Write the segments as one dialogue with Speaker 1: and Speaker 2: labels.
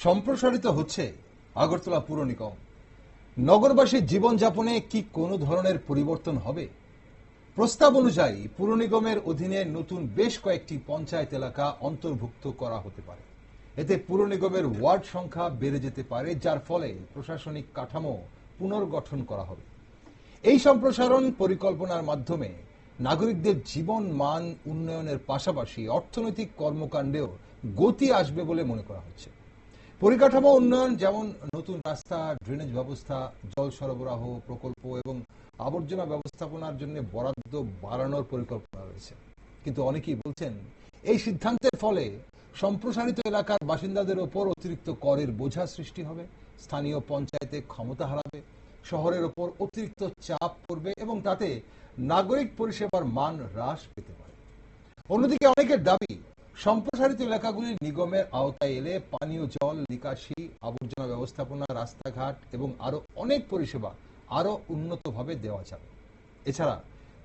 Speaker 1: সম্প্রসারিত হচ্ছে আগরতলা পুর নিগম। নগরবাসীর জীবনযাপনে কি কোনো ধরনের পরিবর্তন হবে? প্রস্তাব অনুযায়ী পুর নিগমের অধীনে নতুন বেশ কয়েকটি পঞ্চায়েত এলাকা অন্তর্ভুক্ত করা হতে পারে। এতে পুর নিগমের ওয়ার্ড সংখ্যা বেড়ে যেতে পারে, যার ফলে প্রশাসনিক কাঠামো পুনর্গঠন করা হবে। এই সম্প্রসারণ পরিকল্পনার মাধ্যমে নাগরিকদের জীবন মান উন্নয়নের পাশাপাশি অর্থনৈতিক কর্মকাণ্ডেও গতি আসবে বলে মনে করা হচ্ছে। পরিকাঠামো উন্নয়ন যেমন নতুন রাস্তা, ড্রেনেজ ব্যবস্থা, জল সরবরাহ প্রকল্প এবং আবর্জনা ব্যবস্থাপনার জন্য বরাদ্দ বাড়ানোর পরিকল্পনা রয়েছে। কিন্তু অনেকেই বলছেন এই সিদ্ধান্তের ফলে সম্প্রসারিত এলাকার বাসিন্দাদের ওপর অতিরিক্ত করের বোঝা সৃষ্টি হবে, স্থানীয় পঞ্চায়েতে ক্ষমতা হারাবে, শহরের ওপর অতিরিক্ত চাপ পড়বে এবং তাতে নাগরিক পরিষেবার মান হ্রাস পেতে পারে। অন্যদিকে অনেকের দাবি, সম্প্রসারিত এলাকাগুলি নিগমের আওতায় এলে পানীয় জল, নিকাশি, আবর্জনা ব্যবস্থাপনা, রাস্তাঘাট এবং আরো অনেক পরিষেবা আরো উন্নতভাবে দেওয়া যাবে। এছাড়া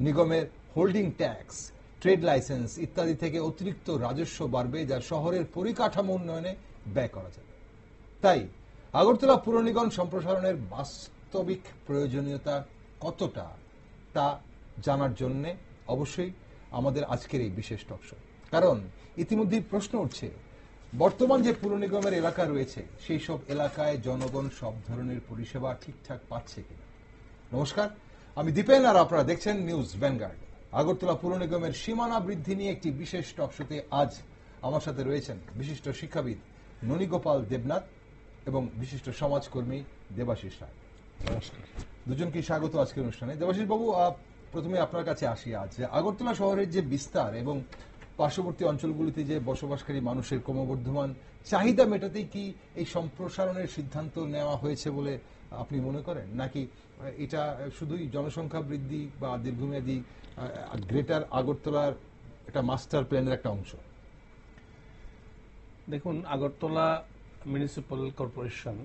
Speaker 1: নিগমের হোল্ডিং ট্যাক্স, ট্রেড লাইসেন্স ইত্যাদি থেকে অতিরিক্ত রাজস্ব বাড়বে, যা শহরের পরিকাঠামো উন্নয়নে ব্যয় করা যাবে। তাই আগরতলা পুর নিগম সম্প্রসারণের বাস্তবিক প্রয়োজনীয়তা কতটা তা জানার জন্য অবশ্যই আমাদের আজকের এই বিশেষ টক শো। কারণ ইতিমধ্যেই প্রশ্ন উঠছে, বর্তমান যে পুর নিগমের এলাকা রয়েছে সেই সব এলাকায় জনগণ সব ধরনের পরিষেবা ঠিকঠাক পাচ্ছে কিনা। নমস্কার, আমি দীপেন আর আপনারা দেখছেন নিউজ ভ্যানগার্ড। আগরতলা পুর নিগমের সীমানা বৃদ্ধি নিয়ে একটি বিশেষ টক শোতে আজ আমার সাথে রয়েছেন বিশিষ্ট শিক্ষাবিদ ননীগোপাল দেবনাথ এবং বিশিষ্ট সমাজকর্মী দেবাশিস রায়। নমস্কার, দুজনকে স্বাগত আজকের অনুষ্ঠানে। দেবাশিস বাবু, প্রথমে আপনার কাছে আসি। আজ আগরতলা শহরের যে বিস্তার এবং পার্শ্ববর্তী অঞ্চলগুলিতে যে বসবাসকারী মানুষের ক্রমবর্ধমান চাহিদা মেটাতেই কি এই সম্প্রসারণের সিদ্ধান্ত নেওয়া হয়েছে বলে আপনি মনে করেন, নাকি এটা শুধুই জনসংখ্যা বৃদ্ধি বা দীর্ঘমেয়াদী গ্রেটার আগরতলার একটা মাস্টার প্ল্যানের একটা অংশ?
Speaker 2: দেখুন, আগরতলা মিউনিসিপ্যাল কর্পোরেশন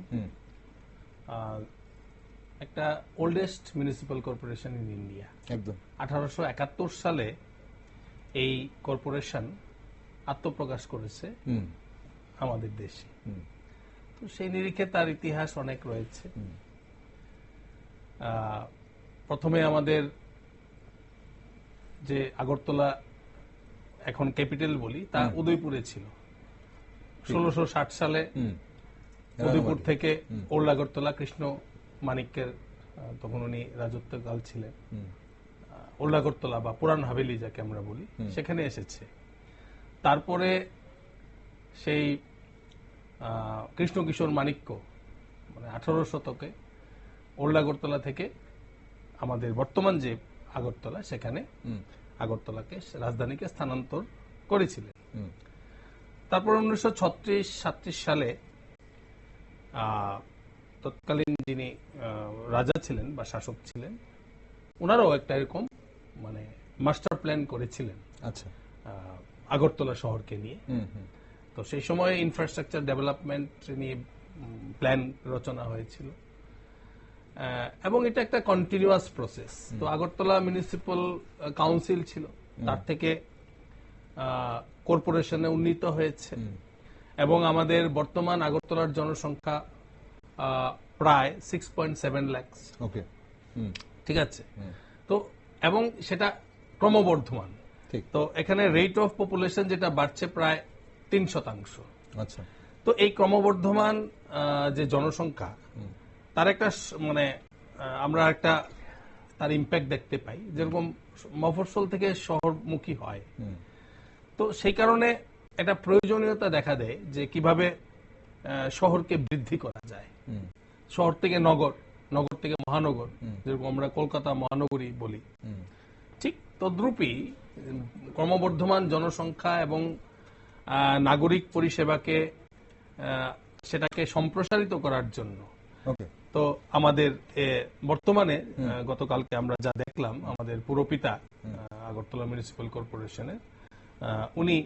Speaker 2: একটা oldest municipal corporation in India. একদম 1871 সালে এই কর্পোরেশন আত্মপ্রকাশ করেছে আমাদের দেশে। তো সেই নিরিখে তার ইতিহাস অনেক রয়েছে। প্রথমে আমাদের যে আগরতলা এখন ক্যাপিটাল বলি, তা উদয়পুরে ছিল। 1660 সালে উদয়পুর থেকে ওল্ড আগরতলা, কৃষ্ণ মানিক্যের তখন উনি রাজত্বকাল ছিলেন, ওল্ড আগরতলা বা পুরান হাভেলি যাকে আমরা বলি, সেখানে এসেছে। তারপরে সেই কৃষ্ণ কিশোর মানিক্য মানে 18 শতকে ওল্ড আগরতলা থেকে আমাদের বর্তমান যে আগরতলা, সেখানে আগরতলাকে রাজধানীকে স্থানান্তর করেছিলেন। তারপর 1936-37 সালে তৎকালীন যিনি রাজা ছিলেন বা শাসক ছিলেন, ওনারাও একটা এরকম মানে মাস্টার প্ল্যান করেছিলেন আচ্ছা আগরতলা শহরকে নিয়ে। তো সেই সময় ইনফ্রাস্ট্রাকচার ডেভেলপমেন্ট নিয়ে প্ল্যান রচনা হয়েছিল এবং এটা একটা কন্টিনিউয়াস প্রসেস। তো আগরতলা মিউনিসিপ্যাল কাউন্সিল ছিল, তার থেকে কর্পোরেশনে উন্নীত হয়েছে এবং আমাদের বর্তমান আগরতলার জনসংখ্যা প্রায় 6.7 লাখ। ওকে, ঠিক আছে। তো এবং সেটা ক্রমবর্ধমান। তো এখানে রেট অফ পপুলেশন যেটা বাড়ছে প্রায় 3%। আচ্ছা, তো এই ক্রমবর্ধমান যে জনসংখ্যা, তার একটা মানে আমরা একটা তার ইম্প্যাক্ট দেখতে পাই, যেরকম মফস্বল থেকে শহরমুখী হয়। তো সেই কারণে একটা প্রয়োজনীয়তা দেখা দেয় যে কিভাবে শহরকে বৃদ্ধি করা যায়। শহর থেকে নগর, নগর থেকে মহানগর, যেরকম আমরা কলকাতা মহানগরী বলি, ঠিক তদ্রূপই ক্রমবর্ধমান জনসংখ্যা এবং নাগরিক পরিষেবাকে সেটাকে সম্প্রসারিত করার জন্য তো আমাদের বর্তমানে গতকালকে আমরা যা দেখলাম, আমাদের পুরপিতা আগরতলা মিউনিসিপ্যাল কর্পোরেশনের উনি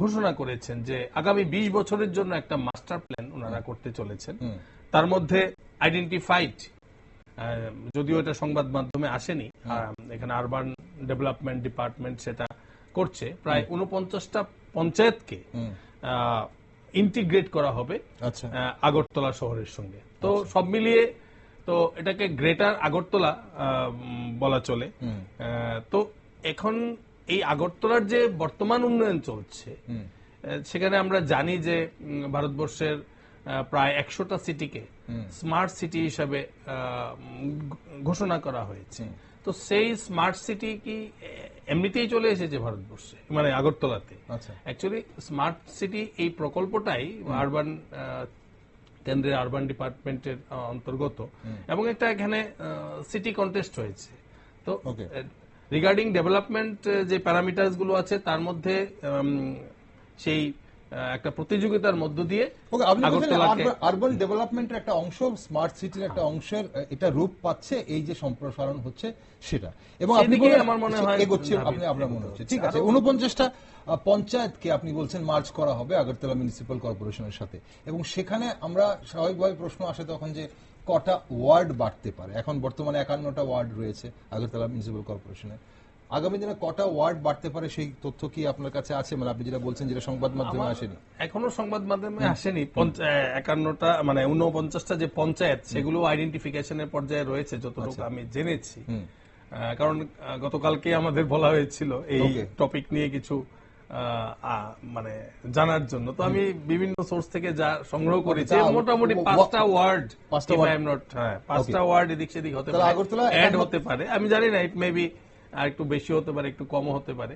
Speaker 2: ঘোষণা করেছেন যে আগামী 20 বছরের জন্য একটা মাস্টার প্ল্যান ওনারা করতে চলেছেন। তার মধ্যে আইডেন্টিফাইড, যদিও এটা সংবাদ মাধ্যমে আসেনি, এখানে আরবান ডেভেলপমেন্ট ডিপার্টমেন্ট সেটা করছে, প্রায় 49টা পঞ্চায়েতকে ইন্টিগ্রেট করা হবে
Speaker 1: আচ্ছা
Speaker 2: আগরতলা শহরের সঙ্গে। তো সব মিলিয়ে তো এটাকে গ্রেটার আগরতলা বলা চলে। তো এখন এই আগরতলার যে বর্তমান উন্নয়ন চলছে, সেখানে আমরা জানি যে ভারতবর্ষের প্রায় 100টা সিটিকে স্মার্ট সিটি হিসাবে ঘোষণা করা হয়েছে। তো সেই স্মার্ট সিটি কি এমনিতেই চলে এসেছে ভারতবর্ষে, মানে আগরতলাতে? অ্যাকচুয়ালি স্মার্ট সিটি এই প্রকল্পটাই আরবান কেন্দ্রের আরবান ডিপার্টমেন্টের অন্তর্গত, এবং একটা এখানে সিটি কন্টেস্ট হয়েছে। তো রিগার্ডিং ডেভেলপমেন্ট যে প্যারামিটার্স গুলো আছে তার মধ্যে সেই একটা প্রতিযোগিতার মধ্য দিয়ে
Speaker 1: আরবান ডেভেলপমেন্টের একটা অংশ, স্মার্ট সিটির একটা অংশের এটা রূপ পাচ্ছে, এই যে সম্প্রসারণ হচ্ছে সেটা। এবং আপনি
Speaker 2: আমার মনে হয়
Speaker 1: এগোচ্ছে, আপনার মনে হচ্ছে ঠিক আছে। 49টা পঞ্চায়েতকে আপনি বলছেন মার্জ করা হবে আগরতলা মিউনিসিপ্যাল কর্পোরেশনের সাথে, এবং সেখানে আমরা স্বাভাবিকভাবে প্রশ্ন আসে তখন যে কটা ওয়ার্ড বাড়তে পারে। এখন বর্তমানে 51টা ওয়ার্ড রয়েছে আগরতলা মিউনিসিপ্যাল কর্পোরেশনে, আগামী দিনে কটা ওয়ার্ড বাড়তে পারে সেই তথ্য কি আপনার কাছে আছে? মানে আপনি যেটা বলছেন, যেটা সংবাদ মাধ্যমে আসেনি,
Speaker 2: এখনো সংবাদ মাধ্যমে আসেনি। 51টা মানে 49টা যে পঞ্চায়েত, সেগুলো আইডেন্টিফিকেশনের পর্যায়ে রয়েছে যতটুকু আমি জেনেছি। কারণ গতকালকে আমাদের বলা হয়েছিল এই টপিক নিয়ে কিছু মানে জানার জন্য। তো আমি বিভিন্ন সোর্স থেকে যা সংগ্রহ করেছি, মোটামুটি 5টা ওয়ার্ড, 5টা ওয়ার্ড এদিক সেদিক হতে পারে, অ্যাড হতে পারে। আমি জানি না, ইট মে বি আর একটু বেশি হতে পারে, একটু কম হতে পারে।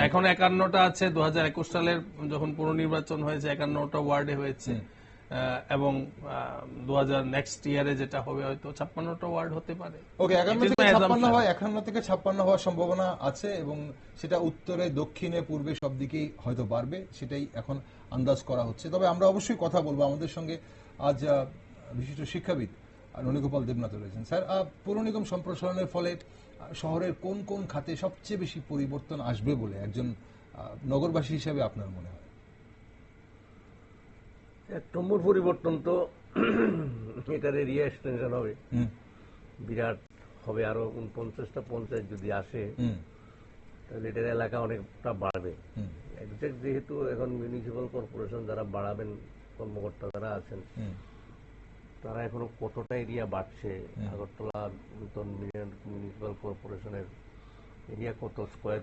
Speaker 2: এখন 51টা আছে। 2021 সালের যখন পুনর্নির্বাচন হয়েছে 51টা ওয়ার্ডে হয়েছে, এবং 2000 নেক্সট ইয়ারে যেটা হবে হয়তো 56টা ওয়ার্ড হতে পারে।
Speaker 1: 51 থেকে 56 হওয়ার সম্ভাবনা আছে, এবং সেটা উত্তরে, দক্ষিণে, পূর্বে সব দিকেই হয়তো বাড়বে, সেটাই এখন আন্দাজ করা হচ্ছে। তবে আমরা অবশ্যই কথা বলবো। আমাদের সঙ্গে আজ বিশিষ্ট শিক্ষাবিদ ননীগোপাল দেবনাথ রয়েছেন। স্যার, পৌর নিগম সম্প্রসারণের ফলে শহরের কোন কোন খাতে সবচেয়ে বেশি পরিবর্তন আসবে বলে একজন নগরবাসী হিসেবে আপনার মনে হয়?
Speaker 3: এক নম্বর পরিবর্তন তো এটার এরিয়া এক্সটেনশন হবে, বিরাট হবে। আরো 49টা পঞ্চায়েত যদি আসে তাহলে এটার এলাকা অনেকটা বাড়বে। এক্সাক্ট যেহেতু এখন মিউনিসিপ্যাল কর্পোরেশন যারা বাড়াবেন, কর্মকর্তা যারা আছেন, তারা এখনো কতটা এরিয়া বাড়ছে, আগরতলা নতুন মিউনিসিপ্যাল কর্পোরেশনের এরিয়া কত স্কোয়ার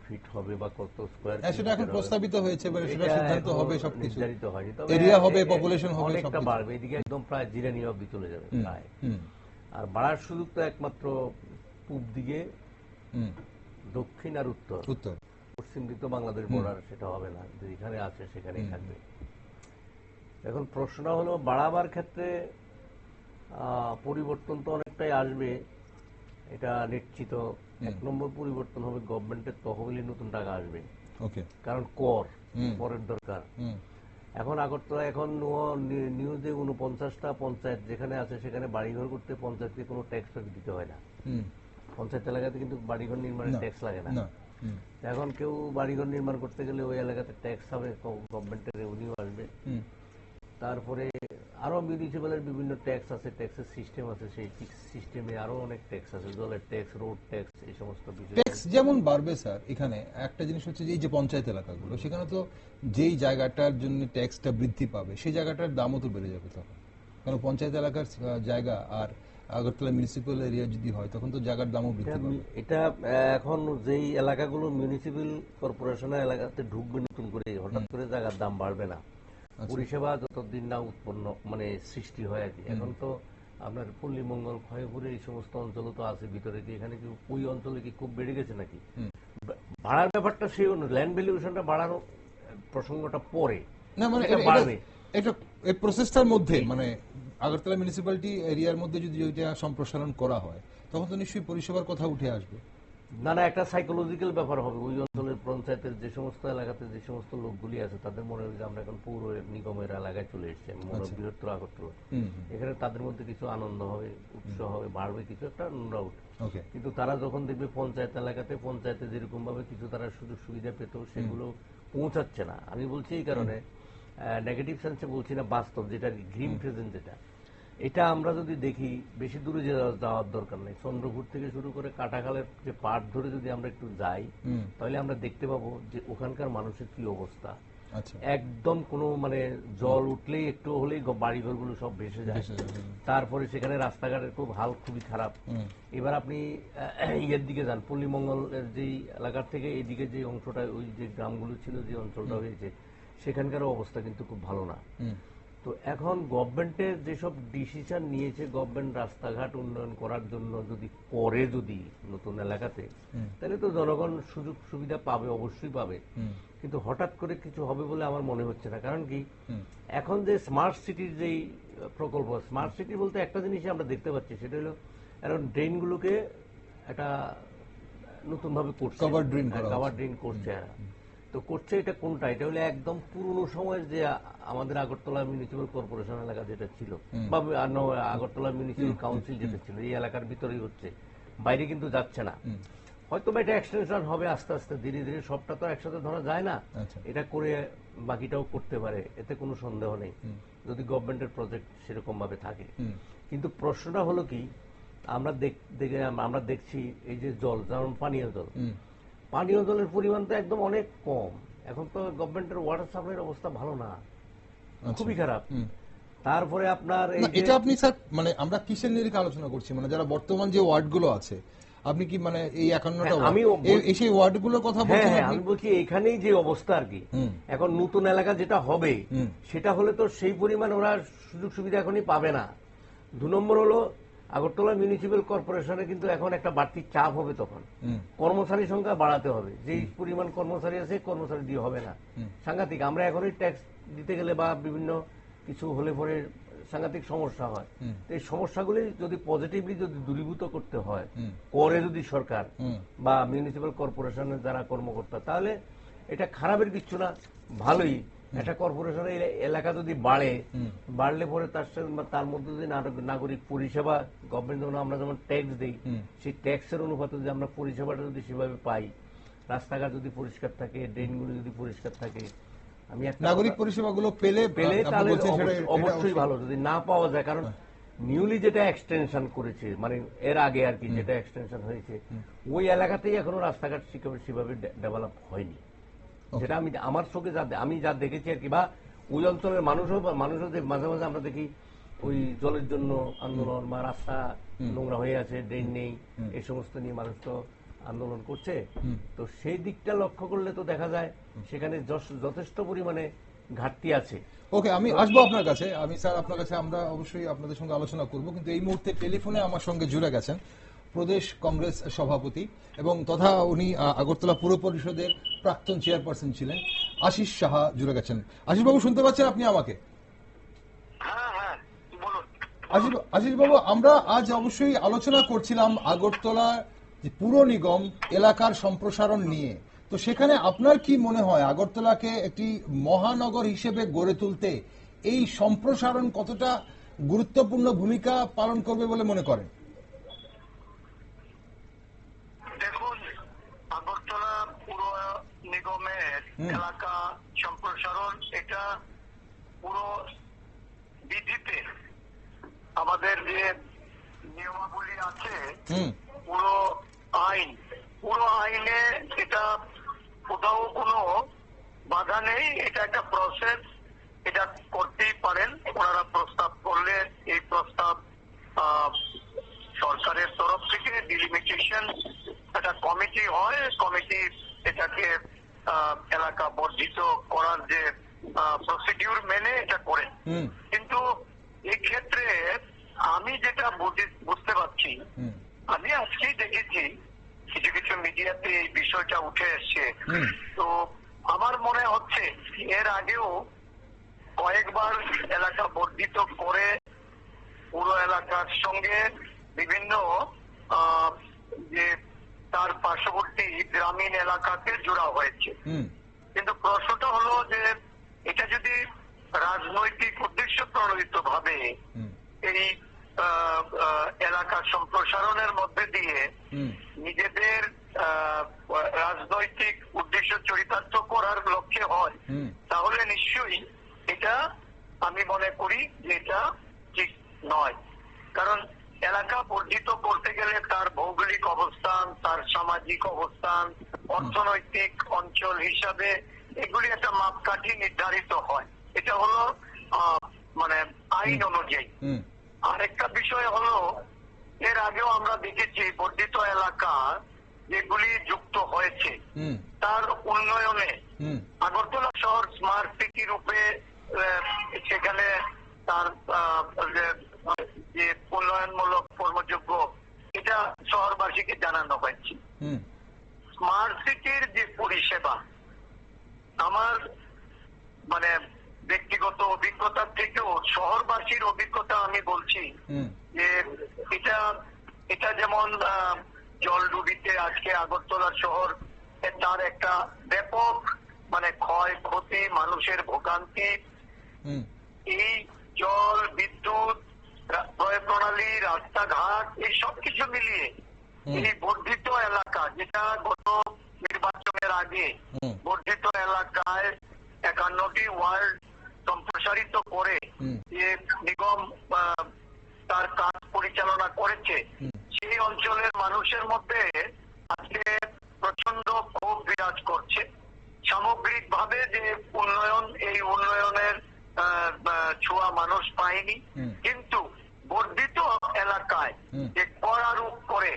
Speaker 3: ফিট হবে বা কত স্কোয়ার,
Speaker 1: সেটা এখন প্রস্তাবিত হয়েছে, সেটা সিদ্ধান্ত হবে, সবকিছু
Speaker 3: নির্ধারিত হয়নি। তবে
Speaker 1: এরিয়া হবে, পপুলেশন হবে,
Speaker 3: অনেকটা বাড়বে। এদিকে একদম প্রায় জিরানি অবধি চলে যাবে প্রায়। আর বাড়ার সুযোগ তো একমাত্র পূব দিকে, দক্ষিণ আর উত্তর। পশ্চিম দিকে তো বাংলাদেশ বর্ডার, সেটা হবে না, যেখানে আছে সেখানেই থাকবে। এখন প্রশ্ন হলো, বাড়াবার ক্ষেত্রে পরিবর্তন তো অনেকটাই আসবে, এটা নিশ্চিত। এক নম্বর পরিবর্তন হবে, গভর্নমেন্টের তহবিলে নতুন টাকা আসবে, কারণ করের দরকার। এখন আগরতলা এখন নিউজে 49টা পঞ্চায়েত যেখানে আছে সেখানে বাড়িঘর করতে পঞ্চায়েতকে কোনো ট্যাক্স দিতে হয় না। পঞ্চায়েত এলাকাতে কিন্তু বাড়িঘর নির্মাণের ট্যাক্স লাগে না। এখন কেউ বাড়িঘর নির্মাণ করতে গেলে ওই এলাকাতে ট্যাক্স হবে, গভর্নমেন্টের রেভিনিউ আসবে। তারপরে আরো মিউনিসিপ্যালের বিভিন্ন ট্যাক্স আছে, ট্যাক্সের সিস্টেম আছে, সেই সিস্টেমে আরো অনেক ট্যাক্স আছে, জলের ট্যাক্স, রোড ট্যাক্স, এই সমস্ত বিষয়।
Speaker 1: ট্যাক্স যেমন বাড়বে স্যার, এখানে একটা জিনিস হচ্ছে যে এই যে পঞ্চায়েত এলাকাগুলো, সেখানে তো যেই জায়গাটার জন্য ট্যাক্সটা বৃদ্ধি পাবে সেই জায়গাটার দামও তো বেড়ে যাবে তখন, কারণ পঞ্চায়েত এলাকার জায়গা আর আগরতলা মিউনিসিপ্যাল এরিয়া যদি হয় তখন তো জায়গার দামও বৃদ্ধি পাবে।
Speaker 3: এটা এখন যেই এলাকাগুলো মিউনিসিপ্যাল কর্পোরেশনের এলাকাতে ঢুকবে নতুন করে, হঠাৎ করে জায়গার দাম বাড়বে না। পরিষেবা যতদিন না উৎপন্ন মানে সৃষ্টি হয় আর কি। এখন তো আপনার পল্লীমঙ্গল, খয়পুর, এই সমস্ত অঞ্চল তো আছে ভিতরে, কি এখানে কি ওই অঞ্চলে কি খুব বেড়ে গেছে নাকি? ভাড়ার ব্যাপারটা সেই ল্যান্ড ভ্যালুয়েশনটা বাড়ানো প্রসঙ্গটা পরে
Speaker 1: না, মানে
Speaker 3: বাড়বে।
Speaker 1: এটা এই প্রসেসটার মধ্যে, মানে আগরতলা মিউনিসিপ্যালিটি এরিয়ার মধ্যে যদি এটা সম্প্রসারণ করা হয় তখন তো নিশ্চয়ই পরিষেবার কথা উঠে আসবে।
Speaker 3: না না, একটা সাইকোলজিক্যাল ব্যাপার হবে। ওই অঞ্চলের পঞ্চায়েতের যে সমস্ত এলাকাতে যে সমস্ত লোকগুলি আছে তাদের মনে হয় যে আমরা এখন পৌর নিগমের এলাকায় চলে এসেছি, মনে বৃহত্তর আগরতলা, এখানে তাদের মধ্যে কিছু আনন্দ হবে, উৎসাহ হবে, বাড়বে কিছু একটা নো ডাউট। কিন্তু তারা যখন দেখবে পঞ্চায়েত এলাকাতে পঞ্চায়েতে যেরকম ভাবে কিছু তারা সুযোগ সুবিধা পেত সেগুলো পৌঁছাচ্ছে না। আমি বলছি এই কারণে, নেগেটিভ সেন্সে বলছি না, বাস্তব যেটা গ্রিন প্রেজেন্ট, যেটা এটা আমরা যদি দেখি, বেশি দূরে যাওয়ার দরকার নেই, চন্দ্রপুর থেকে শুরু করে কাটাখালের যে পাট ধরে যদি আমরা একটু যাই তাহলে আমরা দেখতে পাবো যে ওখানকার মানুষের কি অবস্থা। একদম কোনো মানে জল উঠলেই একটু হলেই বাড়িঘরগুলো সব ভেসে যায়। তারপরে সেখানে রাস্তাঘাটের খুব হাল খুবই খারাপ। এবার আপনি ইয়ের দিকে যান, পল্লীমঙ্গলের যেই এলাকার থেকে এইদিকে যে অংশটা, ওই যে গ্রামগুলো ছিল, যে অঞ্চলটা হয়েছে, সেখানকার অবস্থা কিন্তু খুব ভালো না। তো এখন গভর্নমেন্টের যেসব ডিসিশন নিয়েছে, গভর্নমেন্ট রাস্তাঘাট উন্নয়ন করার জন্য যদি করে, যদি নতুন এলাকাতে, তাহলে তো জনগণ সুযোগ সুবিধা পাবে, অবশ্যই পাবে। কিন্তু হঠাৎ করে কিছু হবে বলে আমার মনে হচ্ছে না। কারণ কি, এখন যে স্মার্ট সিটির যেই প্রকল্প, স্মার্ট সিটি বলতে একটা জিনিসই আমরা দেখতে পাচ্ছি, সেটা হলো এখন ড্রেনগুলোকে একটা নতুন ভাবে করছে, কভার ড্রেন করছে। তো করছে এটা কোনটা? এটা হলো একদম পুরনো সময়ের যে আমাদের আগরতলা মিউনিসিপ্যাল কর্পোরেশন এলাকা যেটা ছিল, বা আগরতলা মিউনিসিপ্যাল কাউন্সিল যেটা ছিল, এই এলাকার ভিতরেই হচ্ছে, বাইরে কিন্তু যাচ্ছে না। হয়তো এটা এক্সটেনশন হবে আস্তে আস্তে, ধীরে ধীরে, সবটা তো একসাথে ধরা যায় না। এটা করে বাকিটাও করতে পারে, এতে কোনো সন্দেহ নেই, যদি গভর্নমেন্টের প্রজেক্ট সেরকম ভাবে থাকে। কিন্তু প্রশ্নটা হলো কি, আমরা দেখছি এই যে জল, যেমন পানীয় জলের পরিমাণ তো একদম অনেক কম। এখন তো গভর্নমেন্টের ওয়াটার সাপ্লাইয়ের অবস্থা ভালো না, খুবই খারাপ। তারপরে আপনার
Speaker 1: এটা আপনি স্যার মানে আমরা কিসের নিরিখে আলোচনা করছি, মানে যারা বর্তমান যে ওয়ার্ডগুলো আছে, আপনি কি মানে এই 51টা
Speaker 3: আমি
Speaker 1: সেই ওয়ার্ডগুলোর কথা বলছেন?
Speaker 3: আমি বলছি এখানেই যে অবস্থা আর কি, এখন নতুন এলাকা যেটা হবে, সেটা হলে তো সেই পরিমাণ ওরা সুযোগ সুবিধা এখনই পাবে না। 2 নম্বর হলো, আগরতলা মিউনিসিপ্যাল কর্পোরেশনে কিন্তু এখন একটা বাড়তি চাপ হবে, তখন কর্মচারী সংখ্যা বাড়াতে হবে। যেই পরিমাণ কর্মচারী আছে, কর্মচারী দিয়ে হবে না, সাংঘাতিক। আমরা এখনই ট্যাক্স দিতে গেলে বা বিভিন্ন কিছু হলে পরে সাংঘাতিক সমস্যা হয়। এই সমস্যাগুলি যদি পজিটিভলি যদি দূরীভূত করতে হয়, করে যদি সরকার বা মিউনিসিপ্যাল কর্পোরেশনের যারা কর্মকর্তা, তাহলে এটা খারাপের কিছু না, ভালোই। একটা কর্পোরেশনের এলাকা যদি বাড়লে পরে তার মধ্যে যদি নাগরিক পরিষেবা, গভর্নমেন্ট আমরা যেমন ট্যাক্স দিই, সেই ট্যাক্সের অনুপাতে যদি আমরা পরিষেবাটা যদি সেভাবে পাই, রাস্তাঘাট যদি পরিষ্কার থাকে, ড্রেনগুলো যদি পরিষ্কার থাকে, আমি
Speaker 1: নাগরিক পরিষেবাগুলো পেলে
Speaker 3: তাহলে অবশ্যই ভালো। যদি না পাওয়া যায়, কারণ নিউলি যেটা এক্সটেনশন করেছে, মানে এর আগে আর কি যেটা এক্সটেনশন হয়েছে, ওই এলাকাতেই এখনো রাস্তাঘাট সেভাবে ডেভেলপ হয়নি। যেটা আমি আমার চোখে আমি যা দেখেছি আর কি, বা ওই অঞ্চলের মানুষও যে মাঝে মাঝে আমরা দেখি ওই জলের জন্য আন্দোলন, বা রাস্তা নোংরা হয়ে আছে, ড্রেন নেই, এই সমস্ত নিয়ে মানুষ তো আন্দোলন করছে। তো সেই দিকটা লক্ষ্য করলে তো দেখা যায় সেখানে যথেষ্ট পরিমাণে ঘাটতি আছে।
Speaker 1: ওকে, আমি আসবো আপনার কাছে। স্যার আপনার কাছে আমরা অবশ্যই আপনাদের সঙ্গে আলোচনা করব, কিন্তু এই মুহূর্তে টেলিফোনে আমার সঙ্গে জুড়ে গেছেন প্রদেশ কংগ্রেস সভাপতি এবং তথা উনি আগরতলা পুর পরিষদের প্রাক্তন চেয়ারপারসন ছিলেন, আশিস সাহা জুড়ে গেছেন। আশিস বাবু, শুনতে পাচ্ছেন আপনি আমাকে? আশিস বাবু, আমরা আজ অবশ্যই আলোচনা করছিলাম আগরতলা পুর নিগম এলাকার সম্প্রসারণ নিয়ে। তো সেখানে আপনার কি মনে হয়, আগরতলাকে একটি মহানগর হিসেবে গড়ে তুলতে এই সম্প্রসারণ কতটা গুরুত্বপূর্ণ ভূমিকা পালন করবে বলে মনে করেন?
Speaker 4: দেখুন, আগরতলা পুর নিগমের এলাকা সম্প্রসারণ, এটা পুরো বিধিতে আমাদের যে নিয়মাবলী আছে, পুরো আইনে এটা কোথাও কোনো বাধা নেই। এটা একটা প্রসেস, এটা করতেই পারেন। ওনারা প্রস্তাব করলে এই প্রস্তাব সরকারের তরফ থেকে ডিলিমিটেশন একটা কমিটি হয়, কমিটি এটাকে এলাকা বর্ধিত করার যে প্রসিডিউর মেনে এটা করে। কিন্তু এই ক্ষেত্রে আমি যেটা বুঝতে পারছি, আমি আজকেই দেখেছি কিছু কিছু মিডিয়াতে এই বিষয়টা উঠে এসছে। তো আমার মনে হচ্ছে এর আগেও কয়েকবার এলাকা বর্ধিত করে পুরো এলাকার সঙ্গে বিভিন্ন যে তার পার্শ্ববর্তী গ্রামীণ এলাকাকে জোড়া হয়েছে। কিন্তু প্রশ্নটা হলো যে এটা যদি রাজনৈতিক উদ্দেশ্য প্রণোদিত ভাবে এই এলাকার সম্প্রসারণের মধ্যে দিয়ে নিজেদের রাজনৈতিক উদ্দেশ্য চরিতার্থ করার লক্ষ্যে হয়, তাহলে নিশ্চয়ই এটা আমি মনে করি যে এটা ঠিক নয়। কারণ এলাকা বর্ধিত করতে গেলে তার ভৌগোলিক অবস্থান, তার সামাজিক অবস্থান, অর্থনৈতিক অঞ্চল হিসাবে এগুলি একটা মাপকাঠি নির্ধারিত হয়। এটা হলো মানে আইন অনুযায়ী। আরেকটা বিষয় হলো, এর আগেও আমরা দেখেছি বর্ধিত এলাকা যেগুলি যুক্ত হয়েছে তার উন্নয়নে আগরতলা শহর স্মার্ট সিটি রূপে সেখানে তার যে উন্নয়নমূলক কর্মযোগ্য এটা শহরবাসীকে জানানো হয়েছে। স্মার্ট সিটির যে পরিষেবা, আমার মানে ব্যক্তিগত অভিজ্ঞতা থেকেও শহরবাসীর অভিজ্ঞতা আমি বলছি যে এটা যেমন জলডুবিতে আজকে আগরতলা শহর তার একটা ব্যাপক মানে ক্ষয়ক্ষতি, মানুষের ভোগান্তি, এই জল, বিদ্যুৎ, প্রয়োগ প্রণালী, রাস্তাঘাট, এই সবকিছু মিলিয়ে এই বর্ধিত এলাকা, যেটা গত নির্বাচনের আগে বর্ধিত এলাকায় 51টি ওয়ার্ড সম্প্রসারিত করে যে নিগম তার কাজ পরিচালনা করেছে, সেই অঞ্চলের মানুষের মধ্যে আজকে প্রচন্ড ক্ষোভ বিরাজ করছে। সামগ্রিকভাবে যে উন্নয়ন, এই উন্নয়নের ছোঁয়া মানুষ পায়নি, কিন্তু বর্ধিত এলাকায় যে কর আরোপ করে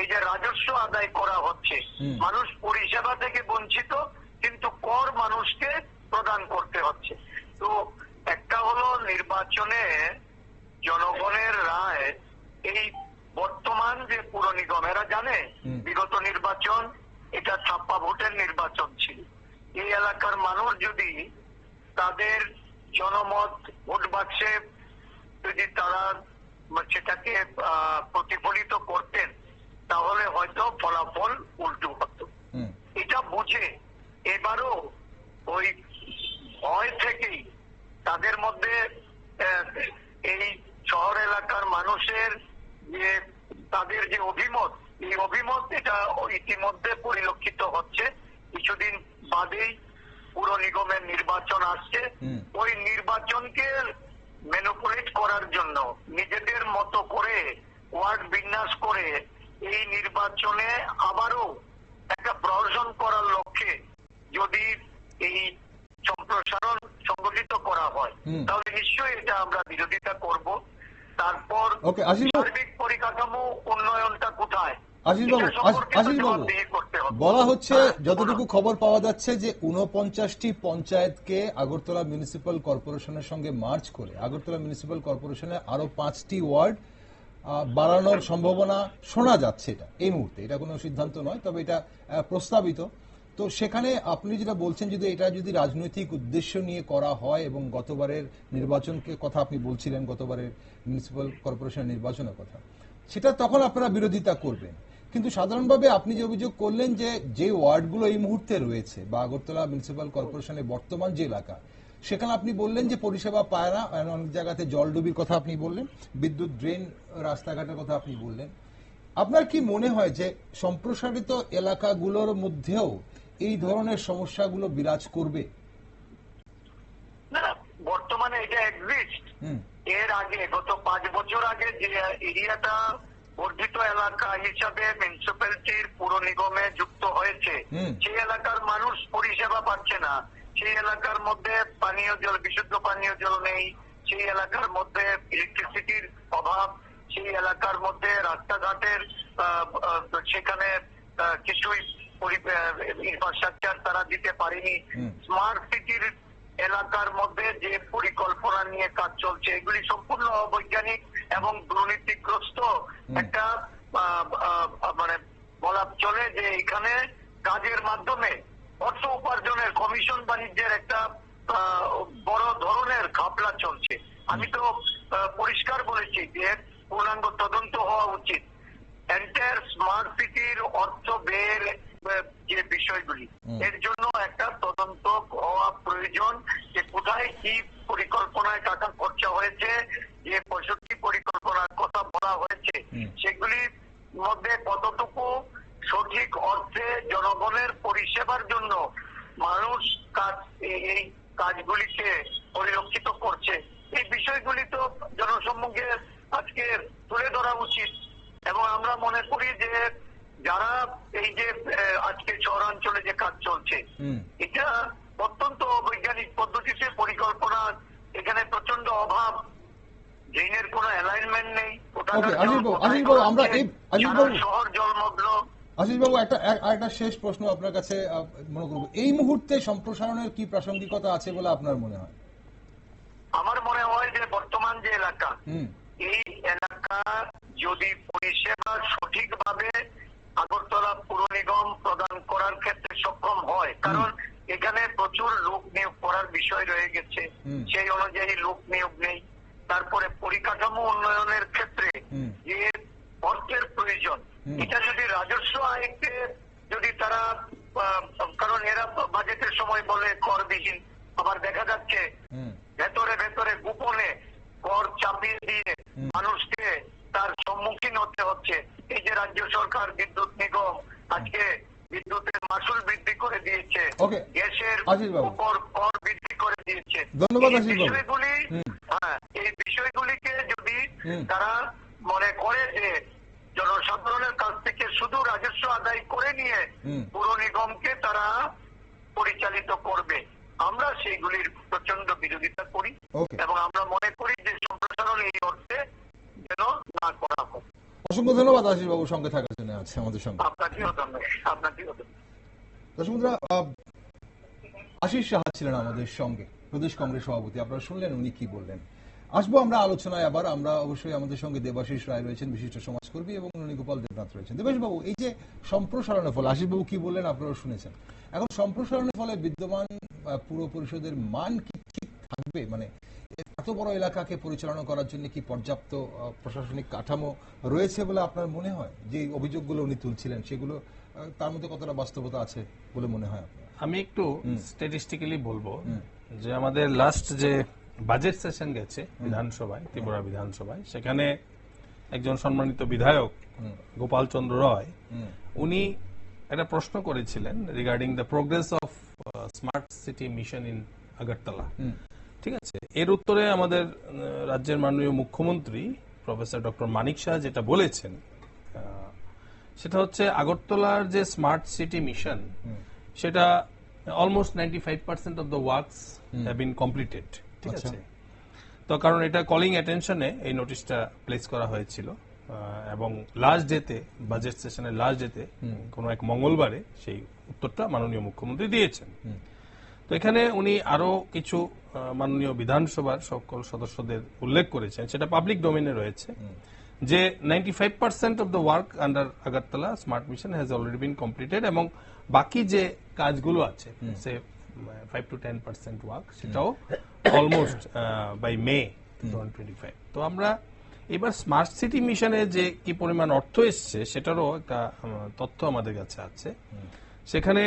Speaker 4: এই যে রাজস্ব আদায় করা হচ্ছে, মানুষ পরিষেবা থেকে বঞ্চিত, কিন্তু কর মানুষকে প্রদান করতে হচ্ছে। তো একটা হলো নির্বাচনে জনগণের রায়, এই বর্তমান যে পুর নিগম, এরা জানে বিগত নির্বাচন এটা ছাপ্পা ভোটের নির্বাচন ছিল। এই এলাকার মানুষ যদি তাদের জনমত ভোট বাক্সে যদি তারা সেটাকে প্রতিফলিত করতেন, তাহলে হয়তো ফলাফল উল্টো হতো। এটা বুঝে এবারও ওই ভয় থেকেই তাদের মধ্যে এই শহর এলাকার মানুষের যে তাদের যে অভিমত, এই অভিমত এটা ইতিমধ্যে পরিলক্ষিত হচ্ছে। কিছুদিন বাদেই পুর নিগমের নির্বাচন আসছে, ওই নির্বাচনকে ম্যানিপুলেট করার জন্য নিজেদের মতো করে ওয়ার্ড বিন্যাস করে এই নির্বাচনে আবারও একটা প্রহসন করার লক্ষ্যে যদি এই সম্প্রসারণ সংগঠিত করা হয়, তাহলে নিশ্চয়ই এটা আমরা বিরোধিতা করব। তারপর সার্বিক পরিকাঠামো উন্নয়নটা কোথায়,
Speaker 1: বলা হচ্ছে, যতটুকু খবর পাওয়া যাচ্ছে যে 49টি পঞ্চায়েতকে আগরতলা মিউনিসিপ্যাল কর্পোরেশনের সঙ্গে মার্জ করে আগরতলা মিউনিসিপ্যাল কর্পোরেশনে আরো 5টি ওয়ার্ড বাড়ানোর সম্ভাবনা শোনা যাচ্ছে। এটা এই মুহূর্তে এটা কোনো সিদ্ধান্ত নয়, তবে এটা প্রস্তাবিত। তো সেখানে আপনি যেটা বলছেন, যদি এটা যদি রাজনৈতিক উদ্দেশ্য নিয়ে করা হয়, এবং গতবারের নির্বাচনকে কথা আপনি বলছিলেন, গতবারের মিউনিসিপ্যাল কর্পোরেশনের নির্বাচনের কথা, সেটা তখন আপনারা বিরোধিতা করবেন। কিন্তু সাধারণভাবে আপনি যে অভিযোগ করলেন যে ওয়ার্ডগুলো এই মুহূর্তে রয়েছে বা আগরতলা মিউনিসিপ্যাল কর্পোরেশনের বর্তমান যে এলাকা, সেখানে আপনি বললেন যে পরিষেবা পায় না, অনেক জায়গাতে জলডুবির কথা আপনি বললেন, বিদ্যুৎ, ড্রেন, রাস্তাঘাটের কথা আপনি বললেন। আপনার কি মনে হয় যে সম্প্রসারিত এলাকাগুলোর মধ্যেও এই ধরনের সমস্যাগুলো বিরাজ করবে?
Speaker 4: না, বর্তমানে এটা এক্সিস্ট। এর আগে গত 5 বছর আগে যে এরিয়াটা বর্ধিত এলাকা হিসাবে মিউনিসিপ্যালিটির পুর নিগমে যুক্ত হয়েছে, সেই এলাকার মানুষ পরিষেবা পাচ্ছে না। সেই এলাকার মধ্যে পানীয় জল, বিশুদ্ধ পানীয় জল নেই, সেই এলাকার মধ্যে ইলেকট্রিসিটির অভাব, সেই এলাকার মধ্যে রাস্তাঘাটের সেখানে কিছুই ইনফ্রাস্ট্রাকচার তারা দিতে পারেনি। স্মার্ট সিটির এলাকার মধ্যে যে পরিকল্পনা নিয়ে কাজ চলছে, এগুলি সম্পূর্ণ অবৈজ্ঞানিক এবং দুর্নীতিগ্রস্ত একটা মানে বলা চলে যে এখানে কাজের মাধ্যমে অর্থ উপার্জনের, কমিশন বাণিজ্যের একটা বড় ধরনের ঘাপলা চলছে। আমি তো পরিষ্কার বলেছি যে পূর্ণাঙ্গ তদন্ত হওয়া উচিত। এন্টায়ার স্মার্ট সিটির অর্থ ব্যয়ের যে বিষয়গুলি, এর জন্য একটা তদন্ত হওয়া প্রয়োজন, যে কোথায় কি পরিকল্পনায় টাকা খরচা হয়েছে, যে 65 পরিকল্পনার কথা বলা হয়েছে, সেগুলির মধ্যে কতটুকু সঠিক অর্থে জনগণের পরিষেবার জন্য মানুষ এই কাজগুলিকে পরিলক্ষিত করছে, এই বিষয়গুলি তো জনসম্মুখে আজকে তুলে ধরা উচিত। এবং আমরা মনে করি যে যারা এই যে আজকে শহরাঞ্চলে যে কাজ চলছে, এটা অত্যন্ত অবৈজ্ঞানিক পদ্ধতিতে পরিকল্পনা, এখানে প্রচন্ড অভাব, ড্রেনের কোনো অ্যালাইনমেন্ট নেই, শহর জলমগ্ন।
Speaker 1: আশিস বাবু, একটা শেষ প্রশ্ন আপনার কাছে মনে করব, এই মুহূর্তে সম্প্রসারণের কি প্রাসঙ্গিকতা আছে বলে আপনার মনে হয়?
Speaker 4: আমার মনে হয় যে বর্তমান যে এলাকা, এই এলাকা যদি পরিষেবা সঠিকভাবে আগরতলা পুর নিগম প্রদান করার ক্ষেত্রে সক্ষম হয়, কারণ এখানে প্রচুর লোক নিয়োগ করার বিষয় রয়ে গেছে, সেই অনুযায়ী লোক নিয়োগ নেই। তারপরে পরিকাঠামো উন্নয়নের ক্ষেত্রে যে অর্থের প্রয়োজন, এটা যদি রাজস্ব আয়কে যদি তারা, কারণ এরা বাজেটের সময় বলে করবিহীন, আবার দেখা যাচ্ছে ভেতরে ভেতরে গোপনে কর চাপিয়ে দিয়ে মানুষকে তার সম্মুখীন হতে হচ্ছে। এই যে রাজ্য সরকার বিদ্যুৎ নিগম আজকে বিদ্যুতের মাসুল বৃদ্ধি করে দিয়েছে, গ্যাসের উপর কর বৃদ্ধি করে দিয়েছে। এই বিষয়গুলিকে যদি তারা মনে করে যে জনসাধারণের কাছ থেকে শুধু রাজস্ব আদায় করে নিয়ে পুর নিগমকে তারা পরিচালিত করবে, আমরা সেইগুলির প্রচন্ড বিরোধিতা করি এবং আমরা মনে করি যে সম্প্রসারণ এই অর্থে যেন না করা হয়।
Speaker 1: অসংখ্য ধন্যবাদ আশিস বাবু সঙ্গে থাকার জন্য আছে আমাদের সঙ্গে।
Speaker 4: আপনাকেও ধন্যবাদ।
Speaker 1: দর্শক বন্ধুরা, আশিস সাহা ছিলেন আমাদের সঙ্গে, প্রদেশ কংগ্রেস সভাপতি। আপনারা শুনলেন উনি কি বললেন। আসবো আমরা আলোচনায় আবার। আমরা অবশ্যই আমাদের সঙ্গে দেবাশিস রায় রয়েছেন, বিশিষ্ট সমাজকর্মী, এবং ননীগোপাল দেবনাথ রয়েছেন। দেবাশিস বাবু, এই যে সম্প্রসারণের ফলে আশিস বাবু কি বললেন আপনারা শুনেছেন, এখন সম্প্রসারণের ফলে বিদ্যমান পুর পরিষদের মান কি ঠিক থাকবে? মানে এত বড় এলাকাকে পরিচালনা করার জন্য কি পর্যাপ্ত প্রশাসনিক কাঠামো রয়েছে বলে আপনার মনে হয়? যে অভিযোগগুলো উনি তুলছিলেন সেগুলো তার মধ্যে কতটা বাস্তবতা আছে বলে মনে হয় আপনার?
Speaker 2: আমি একটু স্ট্যাটিস্টিক্যালি বলবো যে আমাদের লাস্ট যে বাজেট সেশন গেছে বিধানসভায়, ত্রিপুরা বিধানসভায়, সেখানে একজন সম্মানিত বিধায়ক গোপাল চন্দ্র রয়, উনি একটা প্রশ্ন করেছিলেন regarding the progress of smart city mission in Agartala. ঠিক আছে, এর উত্তরে আমাদের রাজ্যের মাননীয় মুখ্যমন্ত্রী প্রফেসর ডক্টর মানিক শাহ যেটা বলেছেন সেটা হচ্ছে আগরতলার যে স্মার্ট সিটি মিশন, সেটা almost 95% of the works have been completed. ঠিক আছে, তো কারণ এটা কলিং অ্যাটেনশনে এই নোটিশটা প্লেস করা হয়েছিল এবং লাস্ট ডেতে, বাজেট সেশনের লাস্ট ডেতে কোনো এক মঙ্গলবারে সেই উত্তরটা মাননীয় মুখ্যমন্ত্রী দিয়েছেন। তো এখানে উনি আরো কিছু মাননীয় বিধানসভার সকল সদস্যদের উল্লেখ করেছেন, সেটা পাবলিক ডোমেইনে রয়েছে, যে 95% of the work under Agartala smart mission has already been completed, এবং বাকি যে কাজগুলো আছে সে 5 to 10% ওয়ার্ক, সেটাও অলমোস্ট বাই মে 2025। তো আমরা এবার স্মার্ট সিটি মিশনে যে কি পরিমাণ অর্থ এসছে সেটারও একটা তথ্য আমাদের কাছে আছে। সেখানে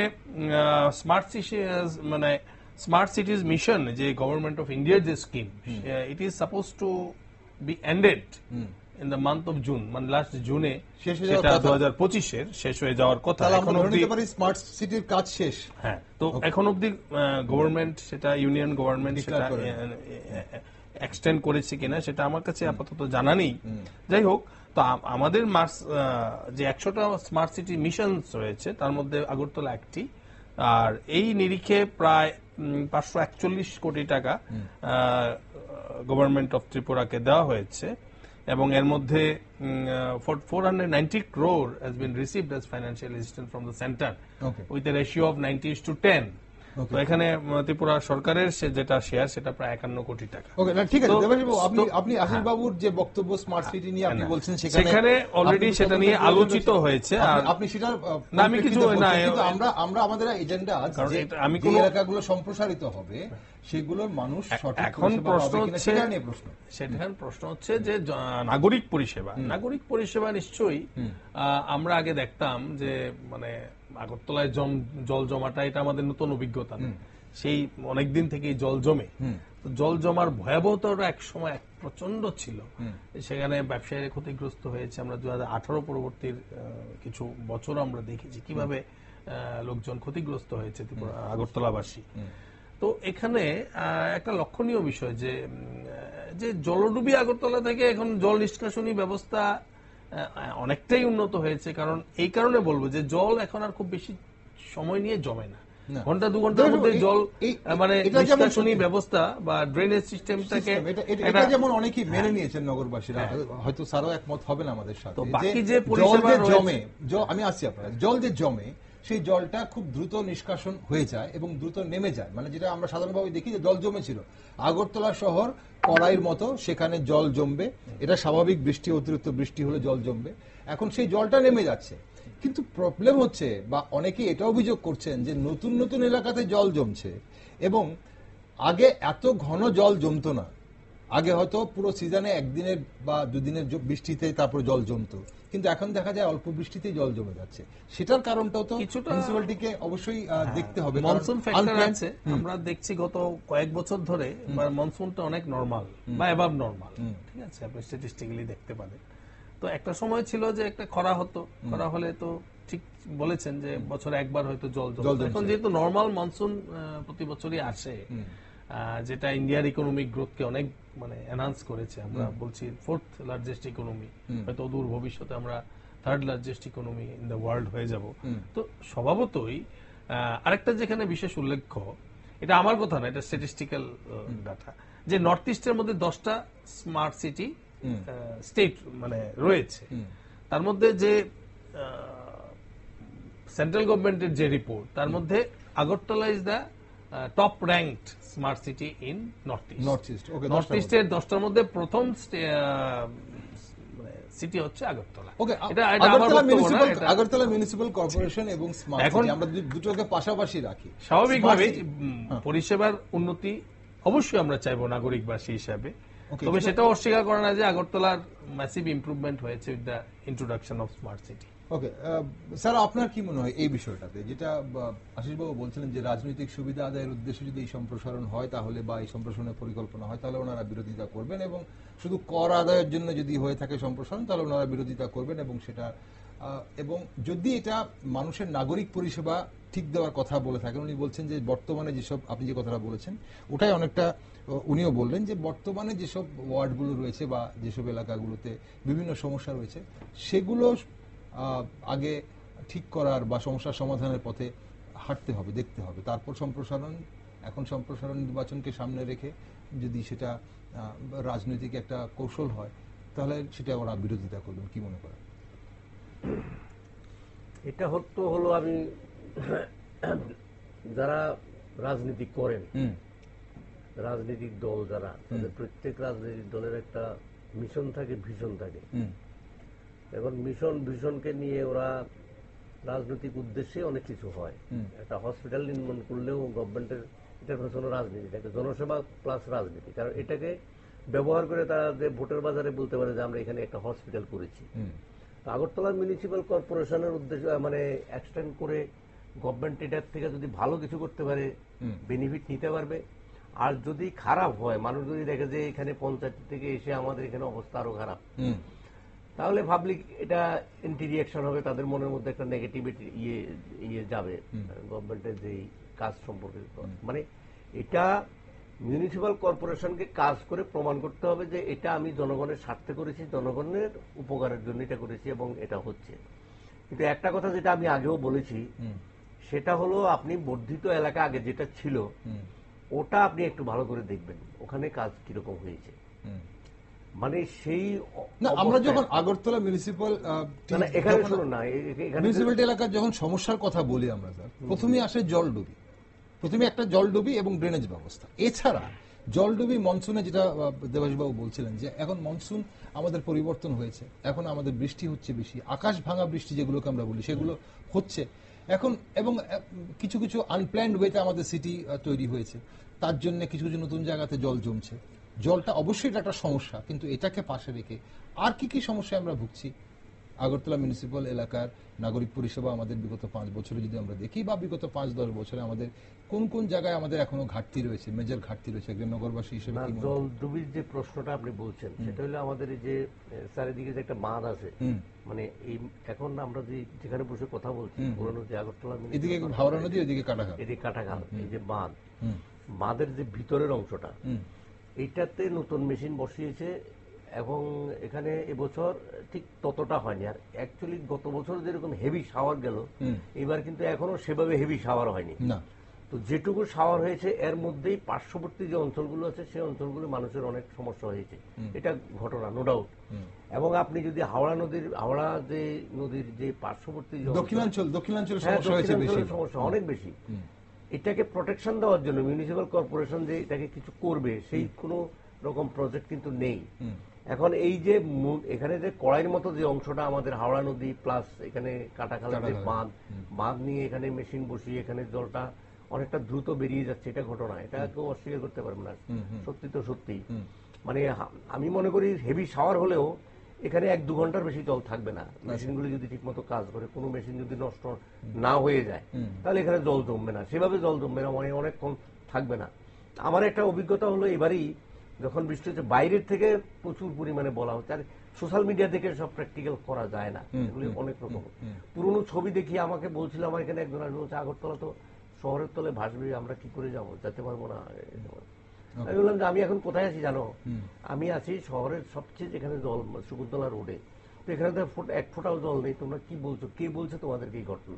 Speaker 2: স্মার্ট সিটিজ মিশন যে গভর্নমেন্ট অফ ইন্ডিয়ার যে scheme, it is suppose two B ended in the month of June, মানে লাস্ট জুনে 2025-এর শেষ হয়ে যাওয়ার কথা। এখন অবধি
Speaker 1: স্মার্ট সিটির কাজ শেষ।
Speaker 2: হ্যাঁ, তো এখন অবধি গভর্নমেন্ট, সেটা ইউনিয়ন গভর্নমেন্ট, সেটা এক্সটেন্ড করেছে কিনা সেটা আমার কাছে আপাতত জানা নেই। যাই হোক, তো আমাদের যে 100টা স্মার্ট সিটি মিশন রয়েছে তার মধ্যে আগরতলা একটি, আর এই নিরিখে প্রায় 541 কোটি টাকা গভর্নমেন্ট অফ ত্রিপুরাকে দেওয়া হয়েছে, এবং এর মধ্যে 490 crore has been received as financial assistance from the center with a ratio of 90:10. তো এখানে ত্রিপুরা সরকারের যেটা শেয়ার সেটা প্রায় 51 কোটি টাকা।
Speaker 1: ঠিক আছে দেবাশিস বাবু, আপনি আশিস বাবুর যে বক্তব্য স্মার্ট সিটি নিয়ে আপনি বলছেন
Speaker 2: সেখানে অলরেডি সেটা নিয়ে আলোচিত হয়েছে, আর
Speaker 1: আপনি সেটা
Speaker 2: না, আমি কিছু না,
Speaker 1: কিন্তু আমরা আমাদের এজেন্ডা যে এলাকাগুলো সম্প্রসারিত হবে সেগুলোর মানুষ সঠিক
Speaker 2: এখন প্রশ্ন হচ্ছে যে নাগরিক পরিষেবা নিশ্চয়ই আমরা আগে দেখতাম যে মানে আগরতলায় জল জমাটা এটা আমাদের নতুন অভিজ্ঞতা, সেই অনেকদিন থেকেই জল জমে। জল জমার ভয়াবহতাটা এক সময় প্রচন্ড ছিল, সেখানে ব্যবসায়ীরা ক্ষতিগ্রস্ত হয়েছে। আমরা 2018 পরবর্তী কিছু বছর আমরা দেখেছি কিভাবে লোকজন ক্ষতিগ্রস্ত হয়েছে আগরতলাবাসী। তো এখানে একটা লক্ষণীয় বিষয় যে জলডুবি আগরতলা থেকে এখন জল নিষ্কাশনী ব্যবস্থা অনেকটাই উন্নত হয়েছে। কারণ এই কারণে বলবো যে জল এখন আর খুব বেশি সময় নিয়ে জমে না,
Speaker 1: না।
Speaker 2: ঘন্টা 2 ঘন্টার
Speaker 1: দেখো,
Speaker 2: মধ্যে জল মানে
Speaker 1: এটা যেমন
Speaker 2: নিষ্কাশনী
Speaker 1: সত্যি।
Speaker 2: ব্যবস্থা বা ড্রেনেজ সিস্টেমটাকে
Speaker 1: এটা যেমন অনেকেই মেনে নিয়েছেন নগরবাসীরা, হয়তো স্যারও একমত হবেন আমাদের সাথে,
Speaker 2: তো বাকি
Speaker 1: যে
Speaker 2: যে
Speaker 1: জল
Speaker 2: পরিষেবা
Speaker 1: যে
Speaker 2: রয়েছে-
Speaker 1: জমে, আমি আসছি আপনার, জল যে জমে সেই জলটা খুব দ্রুত নিষ্কাশন হয়ে যায় এবং দ্রুত নেমে যায়, মানে যেটা আমরা সাধারণভাবে দেখি যে জল জমেছিল আগরতলা শহর কড়াইয়ের মতো, সেখানে জল জমবে, এটা স্বাভাবিক বৃষ্টি, অতিরিক্ত বৃষ্টি হলে জল জমবে, এখন সেই জলটা নেমে যাচ্ছে। কিন্তু প্রবলেম হচ্ছে, বা অনেকেই এটা অভিযোগ করছেন যে নতুন নতুন এলাকাতে জল জমছে, এবং আগে এত ঘন জল জমতো না, আগে হয়তো পুরো সিজনে একদিনের বা দুদিনের বৃষ্টিতে তারপর জল জমতো, কিন্তু এখন দেখা যায় অল্প বৃষ্টিতেই জল জমে যাচ্ছে। সেটার কারণটাও তো
Speaker 2: কিছুটা
Speaker 1: মিউনিসিপ্যালিটিকে অবশ্যই দেখতে হবে।
Speaker 2: মনসুন ফ্যাক্টর আছে, আমরা দেখছি গত কয়েক বছর ধরে মনসুনটা অনেক নরমাল বা অ্যাবাভ নরমাল, ঠিক আছে, আপনি স্ট্যাটিস্টিক্যালি দেখতে পারেন। তো একটা সময় ছিল যে একটা খরা হতো, খরা হলে তো ঠিক বলেছেন যে বছরে একবার হয়তো জল জমতো। এখন যেহেতু নরমাল মনসুন প্রতি বছরই আসে, যেটা ইন্ডিয়ার ইকোনমিক গ্রোথকে অনেক মানে এনহান্স করেছে, আমরা বলছি 4th লার্জেস্ট ইকোনমি, হয়তো অদূর ভবিষ্যতে আমরা 3rd largest economy in the world হয়ে যাব। তো স্বভাবতই আরেকটা যেখানে বিশেষ উল্লেখ্য, এটা আমার কথা না, এটা স্ট্যাটিস্টিক্যাল ডাটা, যে নর্থ ইস্টের মধ্যে 10টা স্মার্ট সিটি স্টেট মানে রয়েছে, তার মধ্যে যে সেন্ট্রাল গভর্নমেন্টের যে রিপোর্ট, তার মধ্যে Agartala is the top ranked smart city in north east. North ইস্টের 10টার মধ্যে প্রথম সিটি হচ্ছে আগরতলা।
Speaker 1: আগরতলা মিউনিসিপ্যাল কর্পোরেশন এবং স্মার্ট
Speaker 2: এখন
Speaker 1: সিটি আমরা দুটোকে পাশাপাশি রাখি।
Speaker 2: স্বাভাবিকভাবে পরিষেবার উন্নতি অবশ্যই আমরা চাইবো নাগরিকবাসী হিসাবে, তবে সেটাও অস্বীকার করে না যে আগরতলার ম্যাসিভ ইমপ্রুভমেন্ট হয়েছে with the introduction of smart city.
Speaker 1: Okay sir, আপনার কি মনে হয় এই বিষয়টাতে, যেটা আশিসবাবু বলছিলেন যে রাজনৈতিক সুবিধা আদায়ের উদ্দেশ্যে যদি এই সম্প্রসারণ হয় তাহলে, বা এই সম্প্রসারণের পরিকল্পনা হয় তাহলে ওনারা বিরোধিতা করবেন, এবং শুধু কর আদায়ের জন্য যদি হয়ে থাকে সম্প্রসারণ তাহলে ওনারা বিরোধিতা করবেন, এবং সেটা এবং যদি এটা মানুষের নাগরিক পরিষেবা ঠিক দেওয়ার কথা বলে থাকেন, উনি বলছেন যে বর্তমানে যেসব, আপনি যে কথাটা বলেছেন ওটাই অনেকটা উনিও বললেন, যে বর্তমানে যেসব ওয়ার্ডগুলো রয়েছে বা যেসব এলাকাগুলোতে বিভিন্ন সমস্যা রয়েছে সেগুলো আগে ঠিক করার বা সমস্যার সমাধানের পথে হাঁটতে হবে, দেখতে হবে, তারপর সম্প্রসারণ। এখন সম্প্রসারণ নির্বাচনকে সামনে রেখে যদি সেটা রাজনৈতিক একটা কৌশল হয় তাহলে সেটা ওরা বিরোধিতা করবেন, কি মনে করেন?
Speaker 3: এটা হলো আমি যারা রাজনীতি করেন, রাজনৈতিক দল যারা, তাদের প্রত্যেক রাজনৈতিক দলের একটা মিশন থাকে, ভিশন থাকে। এখন মিশন ভিশনকে নিয়ে ওরা রাজনৈতিক উদ্দেশ্যে অনেক কিছু হয়। একটা হসপিটাল নির্মাণ করলেও গভর্নমেন্টের এটার পেছনে রাজনীতি থাকে, জনসেবা প্লাস রাজনীতি, কারণ এটাকে ব্যবহার করে তারা যে ভোটের বাজারে বলতে পারে যে আমরা এখানে একটা হসপিটাল করেছি। আগরতলা মিউনিসিপ্যাল কর্পোরেশনের উদ্দেশ্য মানে এক্সটেন্ড করে গভর্নমেন্ট এটার থেকে যদি ভালো কিছু করতে পারে বেনিফিট নিতে পারবে, আর যদি খারাপ হয়, মানুষ যদি দেখে যে এখানে পঞ্চায়েত থেকে এসে আমাদের এখানে অবস্থা আরো খারাপ, তাহলে পাবলিক এটা এন্টি রিঅ্যাকশন হবে, তাদের মনের মধ্যে একটা নেগেটিভিটি ইয়ে যাবে গভর্নমেন্টের যে কাজ সম্পর্কে। মানে এটা মিউনিসিপ্যাল কর্পোরেশনকে কাজ করে প্রমাণ করতে হবে যে এটা আমি জনগণের স্বার্থে করেছি, জনগণের উপকারের জন্য এটা করেছি এবং এটা হচ্ছে। কিন্তু একটা কথা যেটা আমি আগেও বলেছি, সেটা হলো আপনি বর্ধিত এলাকা আগে যেটা ছিল ওটা আপনি একটু ভালো করে দেখবেন ওখানে কাজ কিরকম হয়েছে। মানে সেই
Speaker 1: আমরা যখন আগরতলা মিউনিসিপ্যাল মিউনিসিপ্যালিটি এলাকার যখন সমস্যার কথা বলি আমরা, স্যার, প্রথমেই আসে জলডুবি, প্রথমে একটা জলডুবি এবং ড্রেনেজ ব্যবস্থা। এছাড়া জলডুবি মনসুনে, যেটা দেবাশবাবু বলছিলেন যে এখন মনসুন আমাদের পরিবর্তন হয়েছে, এখন আমাদের বৃষ্টি হচ্ছে বেশি, আকাশ ভাঙা বৃষ্টি যেগুলোকে আমরা বলি সেগুলো হচ্ছে এখন, এবং কিছু কিছু আনপ্ল্যান্ড ওয়েতে আমাদের সিটি তৈরি হয়েছে, তার জন্য কিছু কিছু নতুন জায়গাতে জল জমছে। জলটা অবশ্যই একটা সমস্যা, কিন্তু এটাকে পাশে রেখে আর কি কি সমস্যায় আমরা ভুগছি আগরতলা মিউনিসিপ্যাল এলাকার নাগরিক পরিষেবা আমাদের বিগত 5 বছরে যদি আমরা দেখি, বা বিগত 5-10 বছরে আমাদের কোন কোন জায়গায় আমাদের এখনো ঘাটতি রয়েছে, মেজর ঘাটতি রয়েছে একজন নগরবাসী হিসেবে?
Speaker 3: জলডুবির যে প্রশ্নটা আপনি বলছেন সেটা হলো আমাদের এই যে চারিদিকে যে একটা বাঁধ আছে, মানে এই এখন আমরা যেখানে বসে কথা বলছি পুরনো যে আগরতলা,
Speaker 1: এদিকে হাওড়া নদী, এদিকে কাটাখাল,
Speaker 3: এদিকে কাটাখাল, এই যে বাঁধ, বাঁধের যে ভিতরের অংশটা, এইটাতে নতুন মেশিন বসিয়েছে এবং এখানে এবছর ঠিক ততটা হয়নি। আর অ্যাকচুয়ালি গত বছর যেরকম হেভি শাওয়ার গেল, এবার কিন্তু এখনো সেভাবে হেভি শাওয়ার হয়নি। তো যেটুকু শাওয়ার হয়েছে এর মধ্যেই পার্শ্ববর্তী যে অঞ্চলগুলো আছে সেই অঞ্চলগুলো মানুষের অনেক সমস্যা হয়েছে, এটা ঘটনা নো ডাউট। এবং আপনি যদি হাওড়া যে নদীর যে পার্শ্ববর্তী
Speaker 1: দক্ষিণাঞ্চল
Speaker 3: সমস্যা অনেক বেশি, এটাকে প্রোটেকশন দেওয়ার জন্য মিউনিসিপাল কর্পোরেশন যে এটাকে কিছু করবে সেই কোনো রকম প্রজেক্ট কিন্তু নেই। এখন এই যে এখানে যে কড়াইয়ের মতো যে অংশটা আমাদের হাওড়া নদী প্লাস এখানে কাটাখালের যে বাঁধ নিয়ে এখানে মেশিন বসিয়ে এখানে জলটা অনেকটা দ্রুত বেরিয়ে যাচ্ছে, এটা ঘটনা, এটা কেউ অস্বীকার করতে পারবে না, সত্যি তো সত্যি। মানে আমি মনে করি হেভি শাওয়ার হলেও এখানে 1-2 ঘন্টার বেশি জল থাকবে না, মেশিনগুলো যদি ঠিক মতো কাজ করে, কোনো মেশিন যদি নষ্ট না হয়ে যায় তাহলে এখানে জল জমবে না, সেভাবে জল জমবে না, মানে অনেক কম থাকবে না। আমার একটা অভিজ্ঞতা হলো এবারই যখন বৃষ্টি হচ্ছে বাইরের থেকে প্রচুর পরিমাণে বলা হচ্ছে, আর সোশ্যাল মিডিয়া থেকে সব প্র্যাকটিক্যাল করা যায় না, এগুলি অনেক রকম পুরনো ছবি দেখি আমাকে বলছিল, আমার এখানে একজন আসবে বলছে আগরতলা তো শহরের তলে ভাসবে, আমরা কি করে যাবো, যেতে পারবো না। আমি বললাম যে আমি এখন কোথায় আছি জানো, আমি আছি শহরের সবচেয়ে যেখানে জল শকুন্তলা রোডে, তো এখানে তো 1 ফোঁটাও জল নেই, তোমরা কি বলছো, কে বলছে তোমাদেরকে এই ঘটনা,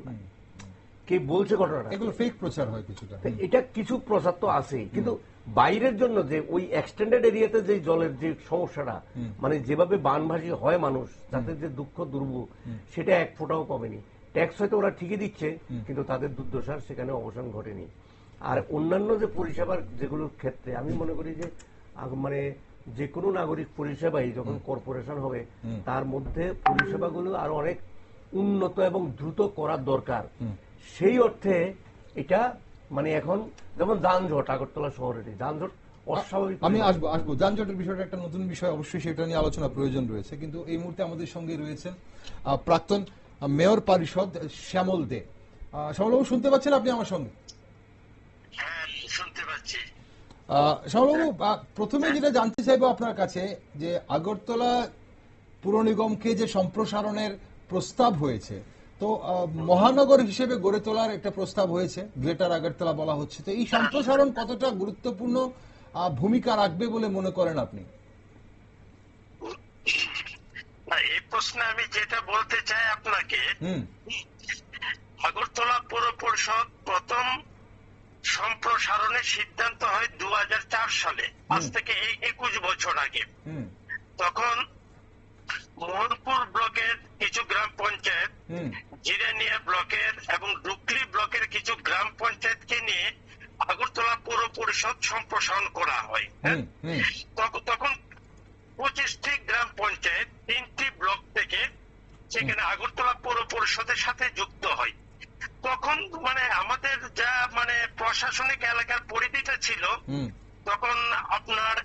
Speaker 3: কে বলছে ঘটনাটা,
Speaker 1: এগুলো ফেক প্রচার হয় কিছুটা।
Speaker 3: এটা কিছু প্রচার তো আছেই, কিন্তু বাইরের জন্য যে ওই এক্সটেন্ডেড এরিয়াতে যে জলের যে সমস্যাটা, মানে যেভাবে বানভাসী হয় মানুষ, তাদের যে দুঃখ দুর্ভোগ সেটা 1 ফোঁটাও কমেনি। ট্যাক্স হয়তো ওরা ঠিকই দিচ্ছে, কিন্তু তাদের দুর্দশার সেখানে অবসান ঘটেনি। আর অন্যান্য যে পরিষেবার যেগুলোর ক্ষেত্রে আমি মনে করি যে মানে যে কোনো নাগরিক পরিষেবাই যখন কর্পোরেশন হবে তার মধ্যে পরিষেবাগুলো আরো অনেক উন্নত এবং দ্রুত করার দরকার। সেই অর্থে এটা মানে এখন যেমন যানজট, আগরতলা শহরের যানজট অস্বাভাবিক।
Speaker 1: আমি আসবো যানজটের বিষয়টা একটা নতুন বিষয়, অবশ্যই সেটা নিয়ে আলোচনা প্রয়োজন রয়েছে, কিন্তু এই মুহূর্তে আমাদের সঙ্গে রয়েছেন প্রাক্তন মেয়র পরিষদ শ্যামল দে। শ্যামলবাবু শুনতে পাচ্ছেন আপনি আমার সঙ্গে?
Speaker 4: শুনতে পাচ্ছি।
Speaker 1: শ্যামলবাবু, প্রথমে যেটা জানতে চাইবো আপনার কাছে যে আগরতলা পুর নিগমকে যে সম্প্রসারণের প্রস্তাব হয়েছে, তো মহানগর হিসেবে গড়ে তোলার একটা প্রস্তাব হয়েছে, গ্রেটার আগরতলা বলা হচ্ছে, তো এই সম্প্রসারণ কতটা গুরুত্বপূর্ণ ভূমিকা রাখবে বলে মনে করেন আপনি?
Speaker 4: এই প্রশ্নে আমি যেটা বলতে চাই আপনাকে, আগরতলা পৌর পরিষদ প্রথম সম্প্রসারণের সিদ্ধান্ত হয় 2004 সালে, আজ থেকে 21 বছর আগে। তখন মোহনপুর ব্লকের কিছু গ্রাম পঞ্চায়েত, জিরানিয়া ব্লকের এবং ডুকলি ব্লকের কিছু গ্রাম পঞ্চায়েতকে নিয়ে আগরতলা পৌর পরিষদ সম্প্রসারণ করা হয়। তখন 25টি গ্রাম পঞ্চায়েত 3টি ব্লক থেকে সেখানে আগরতলা পৌর পরিষদের সাথে যুক্ত হয়। তখন মানে আমাদের যা মানে প্রশাসনিক এলাকার পরিধিটা ছিল তখন আপনার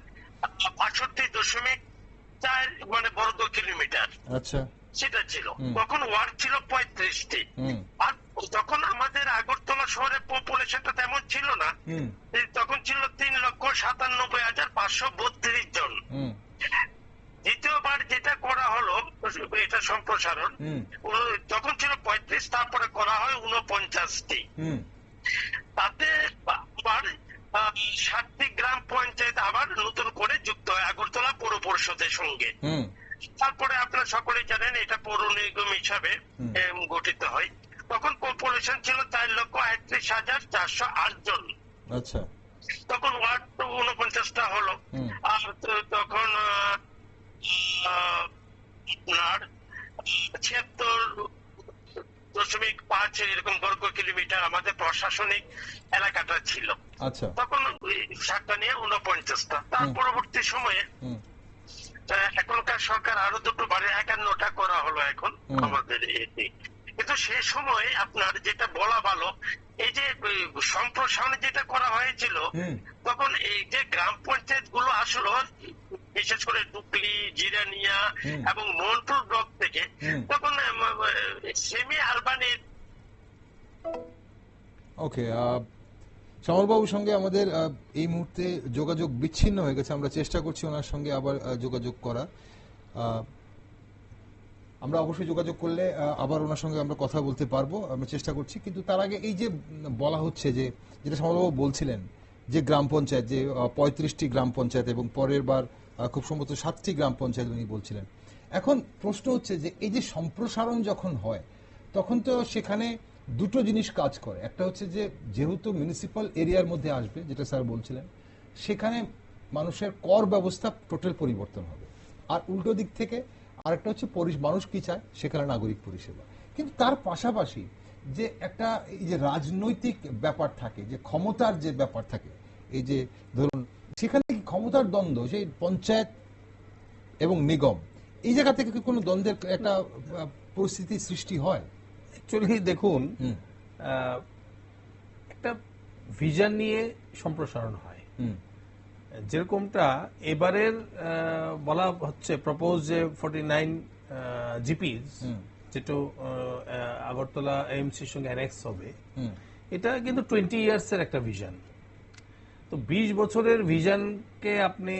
Speaker 4: 62.4 মানে বর্গ কিলোমিটার, আচ্ছা সেটা ছিল। তখন ওয়ার্ড ছিল 35টি, আর তখন আমাদের আগরতলা শহরের পপুলেশনটা তেমন ছিল না, তখন ছিল 3,97,532 জন। দ্বিতীয়বার যেটা করা হলো এটা সম্প্রসারণ, তখন ছিল 35, তারপরে করা হয় 49টি। তাতে আবার 60টি গ্রাম পঞ্চায়েত আবার নতুন করে যুক্ত হয় আগরতলা পৌর পরিষদের সঙ্গে। তারপরে আপনারা সকলেই জানেন এটা পৌর নিগম হিসাবে গঠিত হয়। তখন পপুলেশন ছিল 4,38,408 জন। আচ্ছা, তখন ওয়ার্ড 49টা হলো, আর তখন আপনার 76.5 এরকম বর্গ কিলোমিটার আমাদের প্রশাসনিক এলাকাটা ছিল। আচ্ছা, তখন 60টা নিয়ে 49টা। তার পরবর্তী সময়ে এখনকার সরকার আরো দুটো বাড়ি 51টা করা হলো এখন আমাদের এতে। কিন্তু সে সময় আপনার যেটা বলা ভালো, এই যে সম্প্রসারণ যেটা করা হয়েছিল তখন এই যে গ্রাম পঞ্চায়েত গুলো আসলো বিশেষ করে ডুকলি, জিরানিয়া এবং মোহনপুর ব্লক থেকে, তখন সেমি আরবানের।
Speaker 1: ওকে, শ্যামলবাবুর সঙ্গে আমাদের এই মুহূর্তে যোগাযোগ বিচ্ছিন্ন হয়ে গেছে, আমরা চেষ্টা করছি ওনার সঙ্গে আবার যোগাযোগ করা। আমরা অবশ্যই যোগাযোগ করলে আবার ওনার সঙ্গে আমরা কথা বলতে পারবো, আমরা চেষ্টা করছি। কিন্তু তার আগে এই যে বলা হচ্ছে যে যেটা শ্যামলবাবু বলছিলেন যে গ্রাম পঞ্চায়েত, যে 35টি গ্রাম পঞ্চায়েত এবং পরের বার খুব সম্ভবত 7টি গ্রাম পঞ্চায়েত উনি বলছিলেন। এখন প্রশ্ন হচ্ছে যে এই যে সম্প্রসারণ যখন হয় তখন তো সেখানে দুটো জিনিস কাজ করে। একটা হচ্ছে যে যেহেতু মিউনিসিপাল এরিয়ার মধ্যে আসবে, যেটা স্যার বলছিলেন, সেখানে মানুষের কর ব্যবস্থা টোটাল পরিবর্তন হবে। আর উল্টো দিক থেকে আরেকটা হচ্ছে মানুষ কি চায়, সেখানে নাগরিক পরিষেবা। কিন্তু তার পাশাপাশি যে একটা এই যে রাজনৈতিক ব্যাপার থাকে, যে ক্ষমতার যে ব্যাপার থাকে, এই যে ধরুন সেখানে ক্ষমতার দ্বন্দ্ব, সেই পঞ্চায়েত এবং নিগম, এই জায়গা থেকে কি কোনো দ্বন্দ্বের একটা পরিস্থিতি সৃষ্টি হয়?
Speaker 2: অ্যাকচুয়ালি দেখুন, একটা ভিশন নিয়ে সম্প্রসারণ হয়। যেরকমটা এবারের বলা হচ্ছে প্রপোজ যে 49 জিপিস, যেটা আগরতলা এএমসির সঙ্গে অ্যানেক্স হবে, এটা কিন্তু 20 ইয়ার্স এর একটা ভিশন। তো 20 বছরের ভিশনকে আপনি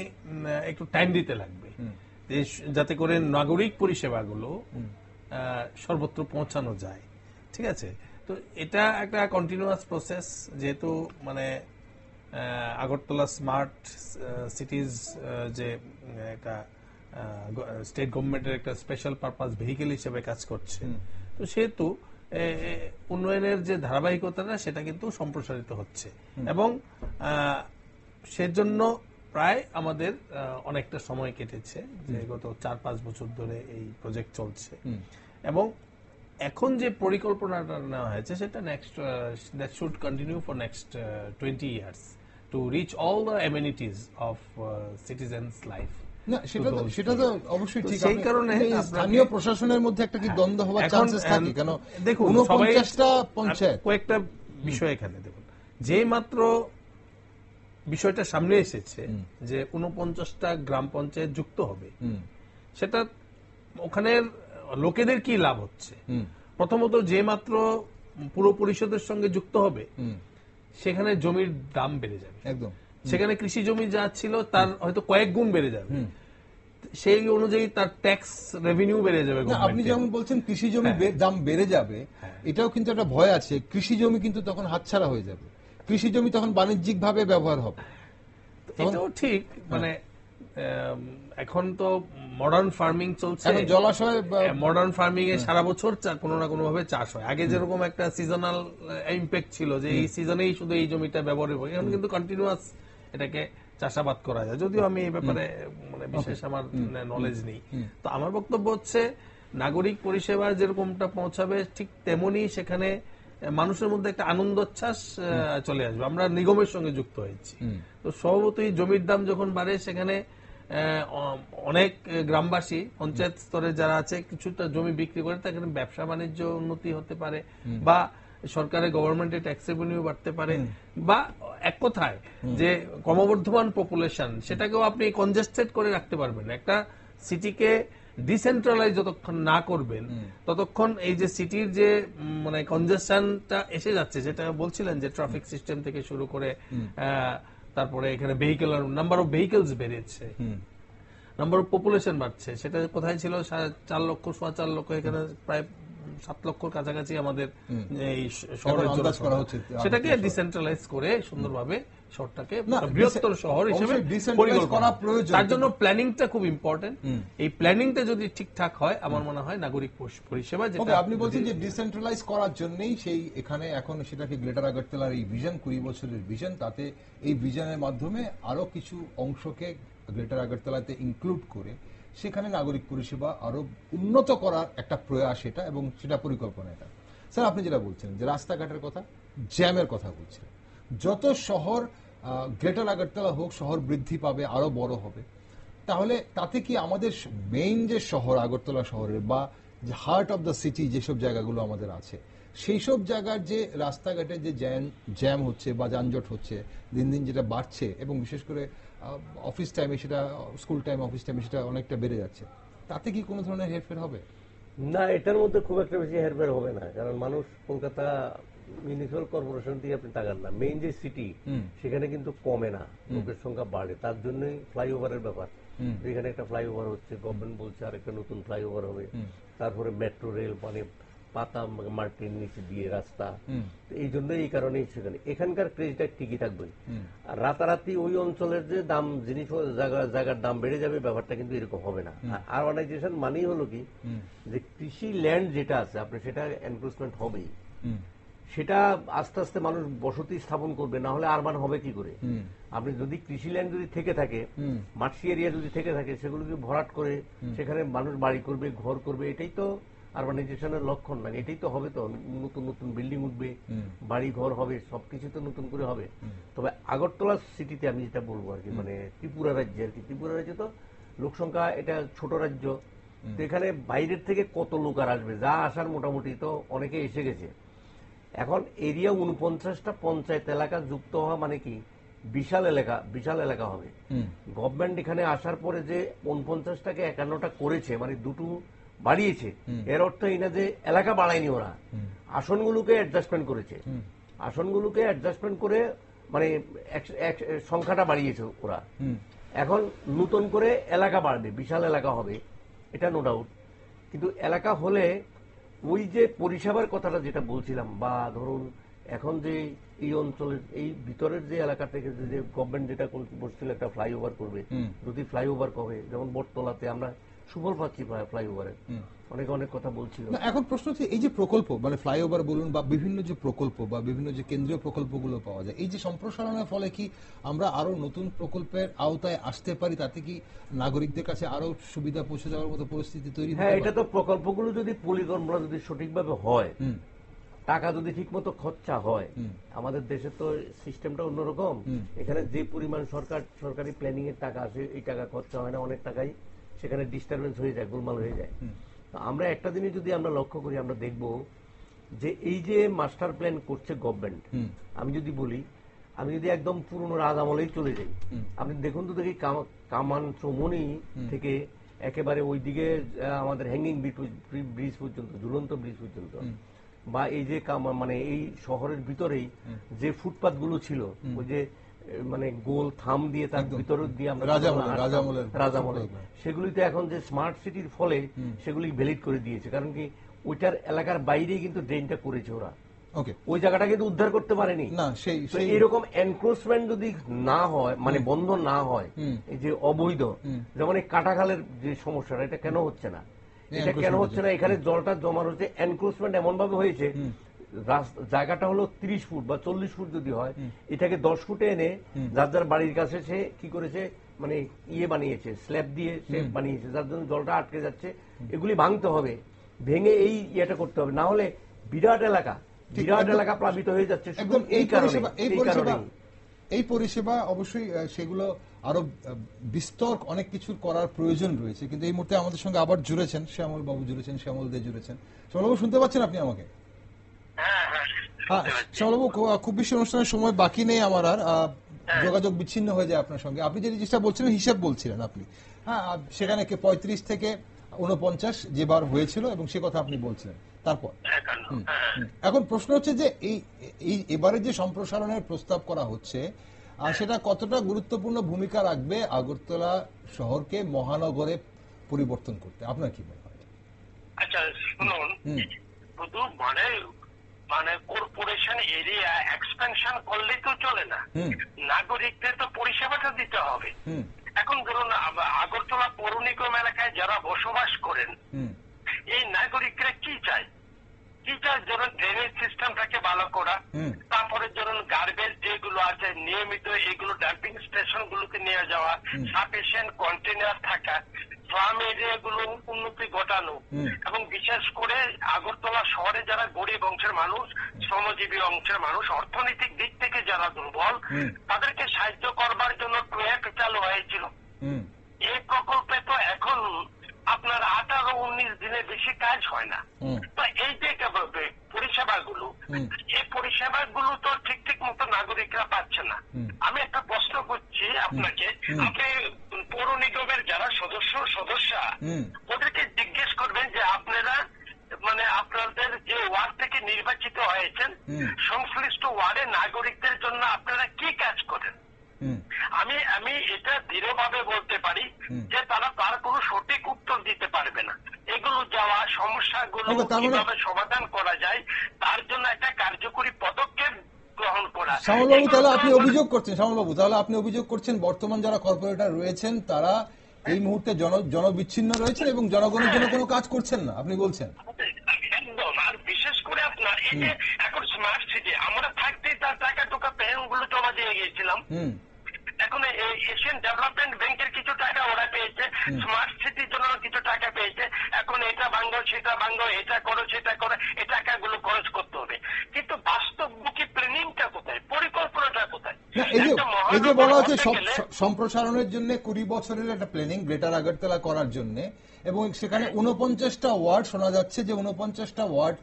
Speaker 2: একটু টাইম দিতে লাগবে, যাতে করে নাগরিক পরিষেবাগুলো সর্বত্র পৌঁছানো যায়। ঠিক আছে, তো এটা একটা কন্টিনিউয়াস প্রসেস। যেহেতু মানে আগরতলা স্মার্ট সিটিজ যে একটা স্টেট গভর্নমেন্টের একটা স্পেশাল পারপাস ভেহিকেল হিসেবে কাজ করছে, তো সেহেতু উন্নয়নের যে ধারাবাহিকতাটা সেটা কিন্তু সম্প্রসারিত হচ্ছে, এবং সেজন্য প্রায় আমাদের অনেকটা সময় কেটেছে, যে গত 4-5 বছর ধরে এই প্রজেক্ট চলছে। এবং এখন যে পরিকল্পনাটা নেওয়া হয়েছে সেটা that should continue for next 20 years to reach all the amenities of citizens' life.
Speaker 1: না, সেটা তো অবশ্যই ঠিক।
Speaker 2: সেই কারণে
Speaker 1: স্থানীয় প্রশাসনের মধ্যে একটা কি দ্বন্দ্ব হওয়ার চান্সেস থাকে? কেন
Speaker 2: দেখুন,
Speaker 1: 49টা পঞ্চায়েত,
Speaker 2: কয়েকটা বিষয় এখানে দেখুন, যে মাত্র বিষয়টা সামনে এসেছে যে 49টা গ্রাম পঞ্চায়েত যুক্ত হবে, সেটা ওখানের লোকেদের কি লাভ হচ্ছে? প্রথমত, যে মাত্র পুরো পরিষদের সঙ্গে যুক্ত হবে, সেখানে জমির দাম বেড়ে যাবে, একদম। সেখানে কৃষি জমি যা ছিল তার হয়তো কয়েক গুণ বেড়ে যাবে, সেই অনুযায়ী তার ট্যাক্স রেভিনিউ বেড়ে যাবে।
Speaker 1: আপনি যেমন বলছেন কৃষি জমি দাম বেড়ে যাবে, এটাও কিন্তু একটা ভয় আছে। কৃষি জমি কিন্তু তখন হাতছাড়া হয়ে যাবে, কৃষি জমি তখন বাণিজ্যিক ভাবে ব্যবহার হবে।
Speaker 2: এটাও ঠিক, মানে এখন তো মডার্ন ফার্মিং চলছে,
Speaker 1: জলাশয়
Speaker 2: মডার্ন ফার্মিং এ সারা বছর কোনো না কোনো ভাবে চাষ হয়। আগে যেরকম একটা সিজনাল ইম্প্যাক্ট ছিল, যে এই সিজনেই শুধু এই জমিটা ব্যবহার হবে, এখন কিন্তু কন্টিনিউয়াস এটাকে চাষাবাদ করা যায়। যদিও আমি এই ব্যাপারে মানে বিশেষ আমার নলেজ নেই। তো আমার বক্তব্য হচ্ছে, নাগরিক পরিষেবা যেরকমটা পৌঁছাবে, ঠিক তেমনি সেখানে মানুষের মধ্যে একটা আনন্দোচ্ছ্বাস চলে আসবে। আমরা নিগমের সঙ্গে যুক্ত হয়েছি, তো স্বভাবতই জমির দাম যখন বাড়ে, সেখানে অনেক গ্রামবাসী পঞ্চায়েত স্তরে যারা আছে কিছুটা জমি বিক্রি করে সেখানে ব্যবসা বাণিজ্য উন্নতি হতে পারে, বা সরকারের গভর্নমেন্টের ট্যাক্স রেভিনিউ বাড়তে পারে, বা এক কথায় যে ক্রমবর্ধমান পপুলেশন, সেটাকেও আপনি কনজেস্টেড করে রাখতে পারবেন। একটা সিটিকে ডিসেন্ট্রালাইজ যতক্ষণ না করবেন, ততক্ষণ এই যে সিটির যে মানে কনজেশনটা এসে যাচ্ছে, যেটা বলছিলেন যে ট্রাফিক সিস্টেম থেকে শুরু করে, তারপরে এখানে ভেহিকেল, নাম্বার অফ ভেহিকেলস বেড়েছে, নাম্বার অফ পপুলেশন বাড়ছে। সেটা কোথায় ছিল 4 লক্ষ, 4.25 লক্ষ, এখানে প্রায় 7 লক্ষর কাছাকাছি আমাদের এই শহরের জন্য করা হচ্ছে। সেটাকে ডিসেন্ট্রালাইজ করে সুন্দরভাবে শহরটাকে বৃহত্তর শহর হিসেবে পরিকল্পনা প্রয়োজন। তার জন্য প্ল্যানিংটা খুব ইম্পর্টেন্ট। এই প্ল্যানিংটা যদি ঠিকঠাক হয়, আমার মনে হয় নাগরিক পরিষেবা, যেটা
Speaker 1: আপনি বলছেন যে ডিসেন্ট্রালাইজ করার জন্যই সেই এখানে এখন সেটাকে গ্রেটার আগরতলার এই ভিশন 20 বছরের ভিশন, তাতে এই ভিশনের মাধ্যমে আরো কিছু অংশকে গ্রেটার আগরতলাতে ইনক্লুড করে সেখানে নাগরিক পরিষেবা আরো উন্নত করার একটা প্রয়াস এটা, এবং সেটা পরিকল্পনা এটা। স্যার, আপনি যেটা বলছেন যে রাস্তাঘাটের কথা, জ্যামের কথা বলছিলেন, যত শহর গ্রেটার আগরতলা হোক, শহর বৃদ্ধি পাবে, আরো বড় হবে, তাহলে তাতে কি আমাদের মেইন যে শহর আগরতলা শহরের বা হার্ট অফ দ্য সিটি যেসব জায়গাগুলো আমাদের আছে, সেই সব জায়গার যে রাস্তাঘাটে যে জ্যাম হচ্ছে বা যানজট হচ্ছে, দিন দিন যেটা বাড়ছে, এবং বিশেষ করে অফিস টাইমে সেটা, স্কুল টাইম, অফিস টাইমে সেটা অনেকটা বেড়ে যাচ্ছে, তাতে কি কোনো ধরনের হেরফের হবে?
Speaker 3: না, এটার মধ্যে খুব একটা বেশি হেরফের হবে না, কারণ মানুষ কলকাতা মিউনিসিপাল কর্পোরেশন দিয়ে আপনি তাকান না, মেইন যে সিটি সেখানে কিন্তু কমে না, লোকের সংখ্যা বাড়ে। তার জন্যই ফ্লাইওভারের ব্যাপার, এখানে একটা ফ্লাইওভার হচ্ছে, গভর্নমেন্ট বলছে আর একটা নতুন ফ্লাইওভার হবে, তারপরে মেট্রো রেল, মানে পাতা মাটির নিচে দিয়ে রাস্তা। এই জন্য এই কারণেই সেখানে এখানকার ক্রেজটা ঠিকই থাকবে। আর রাতারাতি ওই অঞ্চলের যে দাম, জিনিস জায়গার দাম বেড়ে যাবে, ব্যাপারটা কিন্তু এরকম হবে না। আর আরবানাইজেশন মানেই হলো কি, যে কৃষি ল্যান্ড যেটা আছে আপনি সেটা এনক্রোচমেন্ট হবেই, সেটা আস্তে আস্তে মানুষ বসতি স্থাপন করবে, না হলে আরবান হবে কি করে? আপনি যদি কৃষি ল্যান্ড যদি থেকে থাকে, মার্সি এরিয়া যদি থেকে থাকে, সেগুলোকে ভরাট করে সেখানে মানুষ বাড়ি করবে, ঘর করবে, এটাই তো আরবানাইজেশনের লক্ষণ। না এটাই তো হবে, তো নতুন নতুন বিল্ডিং উঠবে, বাড়ি ঘর হবে, সবকিছু তো নতুন করে হবে। তবে আগরতলা সিটিতে আমি যেটা বলবো আর কি, মানে ত্রিপুরা রাজ্যে আর কি, ত্রিপুরা রাজ্যে তো লোক সংখ্যা, এটা ছোট রাজ্য, তো এখানে বাইরের থেকে কত লোক আর আসবে, যা আসার মোটামুটি তো অনেকে এসে গেছে। এখন এরিয়া 49টা পঞ্চায়েত এলাকা যুক্ত হওয়া মানে কি বিশাল এলাকা হবে। গভর্নমেন্ট এখানে আসার পরে যে 49টাকে 51টা করেছে, মানে দুটো বাড়িয়েছে, এর অর্থ এই না যে এলাকা বাড়ায়নি, ওরা আসনগুলোকে অ্যাডজাস্টমেন্ট করেছে, আসনগুলোকে অ্যাডজাস্টমেন্ট করে মানে সংখ্যাটা বাড়িয়েছে ওরা। এখন নতুন করে এলাকা বাড়বে, বিশাল এলাকা হবে, এটা নো ডাউট। কিন্তু এলাকা হলে ওই যে পরিষেবার কথাটা যেটা বলছিলাম, বা ধরুন এখন যে এই অঞ্চলের এই ভিতরের যে এলাকা থেকে যে গভর্নমেন্ট যেটা বলছিল একটা ফ্লাইওভার করবে, যদি ফ্লাইওভার করবে, যেমন বটতলাতে আমরা সুফল পাচ্ছি ফ্লাইওভারে, অনেক অনেক কথা বলছিল।
Speaker 1: এখন প্রশ্ন হচ্ছে এই যে প্রকল্প, মানে ফ্লাইওভার বলুন বা বিভিন্ন যে প্রকল্প বা বিভিন্ন যে কেন্দ্রীয় প্রকল্পগুলো পাওয়া যায়, এই যে সম্প্রসারণের ফলে কি আমরা আরো নতুন প্রকল্পের আওতায় আসতে পারি? তাতে কি নাগরিকদের কাছে আরো সুবিধা পৌঁছে যাওয়ার মতো পরিস্থিতি তৈরি হবে?
Speaker 3: হ্যাঁ, এটা তো প্রকল্পগুলো যদি পরিকল্পনা যদি সঠিকভাবে হয়, টাকা যদি ঠিক মতো খরচা হয়, আমাদের দেশে তো সিস্টেমটা অন্যরকম। এখানে যে পরিমাণ সরকারি প্ল্যানিং এর টাকা আসে, এই টাকা খরচা হয় না, অনেক টাকাই সেখানে ডিস্টারবেন্স হয়ে যায়, গোলমাল হয়ে যায়। তো আমরা একটা জিনিস যদি আমরা লক্ষ্য করি, আমরা দেখব যে এই যে মাস্টার প্ল্যান করছে গভর্নমেন্ট, আমি যদি বলি, আমি যদি একদম পুরনো রাজ আমলেই চলে যাই, আপনি দেখুন তো দেখি কামান চৌমনি থেকে একেবারে ওইদিকে আমাদের হ্যাঙ্গিং ব্রিজ পর্যন্ত, ঝুলন্ত ব্রিজ পর্যন্ত, বা এই যে মানে এই শহরের ভিতরেই যে ফুটপাথ গুলো ছিল, ওই যে মানে গোল থাম দিয়ে তার ভিতর দিয়ে আমরা রাজামলে, সেগুলিতে এখন যে স্মার্ট সিটির ফলে সেগুলি ভ্যালিড করে দিয়েছে। কারণ কি ওইটার এলাকার বাইরেই কিন্তু ড্রেনটা করেছে ওরা, ওই জায়গাটা কিন্তু উদ্ধার করতে পারেনি। এরকম এনক্রোচমেন্ট যদি না হয়, মানে বন্ধ না হয়, এই যে অবৈধ, যেমন এই কাটাখালের যে সমস্যাটা, এটা কেন হচ্ছে না? এটা কেন হচ্ছে না? এখানে জলটা জমা হচ্ছে, এনক্রোচমেন্ট এমন ভাবে হয়েছে, জায়গাটা হলো 30 ফুট বা 40 ফুট যদি হয়, এটাকে 10 ফুটে এনে যার যার বাড়ির কাছে সে কি করেছে, মানে ইয়ে বানিয়েছে, স্ল্যাব দিয়ে সে বানিয়েছে, যার জন্য জলটা আটকে যাচ্ছে। এগুলি ভাঙতে হবে, ভেঙে এই ইয়েটা করতে হবে, না হলে বিরাট এলাকা প্লাবিত হয়ে যাচ্ছে একদম এই কারণে।
Speaker 1: এই পরিষেবা অবশ্যই সেগুলো আরো বিস্তর অনেক কিছু করার প্রয়োজন রয়েছে। কিন্তু এই মুহূর্তে আমাদের সঙ্গে আবার জুড়েছেন শ্যামল বাবু, শ্যামল দে জুড়েছেন। শ্যামল বাবু, শুনতে পাচ্ছেন আপনি আমাকে? হ্যাঁ, শ্যামল বাবু, খুব বেশি অনুষ্ঠানের সময় বাকি নেই আমার, আর যোগাযোগ বিচ্ছিন্ন হয়ে যায় আপনার সঙ্গে। আপনি যে জিনিসটা বলছিলেন, হিসাব বলছিলেন আপনি, হ্যাঁ, সেখানে 35 থেকে 49 যেবার হয়েছিল এবং সে কথা আপনি বলছিলেন। তারপর এখন প্রশ্ন হচ্ছে যে এই এবারে যে সম্প্রসারণের প্রস্তাব করা হচ্ছে, সেটা কতটা গুরুত্বপূর্ণ ভূমিকা রাখবে আগরতলা শহরকে মহানগরে পরিবর্তন করতে, আপনার কি মনে হয়?
Speaker 4: আচ্ছা শুনুন, শুধু মানে কর্পোরেশন এরিয়া এক্সপেনশন করলেই তো চলে না, নাগরিকদের তো পরিষেবাটা দিতে হবে। এখন ধরুন আগরতলা পৌর নিগম এলাকায় যারা বসবাস করেন, এই নাগরিকরা কি চায়? ধরুন ড্রেনেজ সিস্টেমটাকে ভালো করা, তারপরে ধরুন গার্বেজ যেগুলো আছে নিয়মিত এগুলো ডাম্পিং স্টেশন গুলোকে নিয়ে যাওয়া, সাফিসিয়েন্ট কন্টেনার থাকা, স্লাম এরিয়াগুলো উন্নতি ঘটানো, এবং বিশেষ করে আগরতলা শহরে যারা গরিব অংশের মানুষ, শ্রমজীবী অংশের মানুষ, অর্থনৈতিক দিক থেকে যারা দুর্বল, তাদেরকে সাহায্য করবার জন্য প্রয়াস চালু হয়েছিল। এই প্রকল্পে তো এখন আপনার 18-19 দিনের বেশি কাজ হয় না। তো এই যে পরিষেবাগুলো, এই পরিষেবাগুলো তো ঠিক মতো নাগরিকরা পাচ্ছে না। আমি একটা প্রশ্ন করছি আপনাকে, আপনি পৌর নিগমের যারা সদস্যা ওদেরকে জিজ্ঞেস করবেন যে আপনারা মানে আপনাদের যে ওয়ার্ড থেকে নির্বাচিত হয়েছেন, সংশ্লিষ্ট ওয়ার্ডে নাগরিকদের জন্য আপনারা কি কাজ করেন? আমি এটা দৃঢ়ভাবে বলতে পারি যে তারা তার কোনো সঠিক উত্তর দিতে পারবে না। এগুলো যাওয়া সমস্যাগুলো কিভাবে সমাধান করা যায় তার জন্য একটা কার্যকরী পদক্ষেপ গ্রহণ করা।
Speaker 1: শ্যামলবাবু, তাহলে আপনি অভিযোগ করছেন বর্তমান যারা কর্পোরেটর রয়েছেন তারা এই মুহূর্তে জনবিচ্ছিন্ন রয়েছেন এবং জনগণের জন্য কোনো কাজ করছেন না, আপনি বলছেন?
Speaker 4: একদম। আর বিশেষ করে আপনার এই যে এখন স্মার্ট সিটি আমরা থাকতেই তার টাকা টুকা গুলো জমা দিয়ে গিয়েছিলাম। এখন এই এশিয়ান ডেভেলপমেন্ট ব্যাংকের কিছু টাকা ওরা পেয়েছে, স্মার্ট সিটির জন্য কিছু টাকা পেয়েছে। এখন এটা ভাঙ্গো সেটা ভাঙ্গো, এটা করো সেটা করো, এই টাকাগুলো খরচ করতে হবে। কিন্তু বাস্তবমুখী প্ল্যানিংটা কোথায়, পরিকল্পনাটা কোথায়?
Speaker 1: এই যে বলা হচ্ছে সম্প্রসারণের জন্য 20 বছরের একটা প্ল্যানিং গ্রেটার আগরতলা করার জন্য, এবং সেখানে 49টা ওয়ার্ড শোনা যাচ্ছে যে 49টা ওয়ার্ড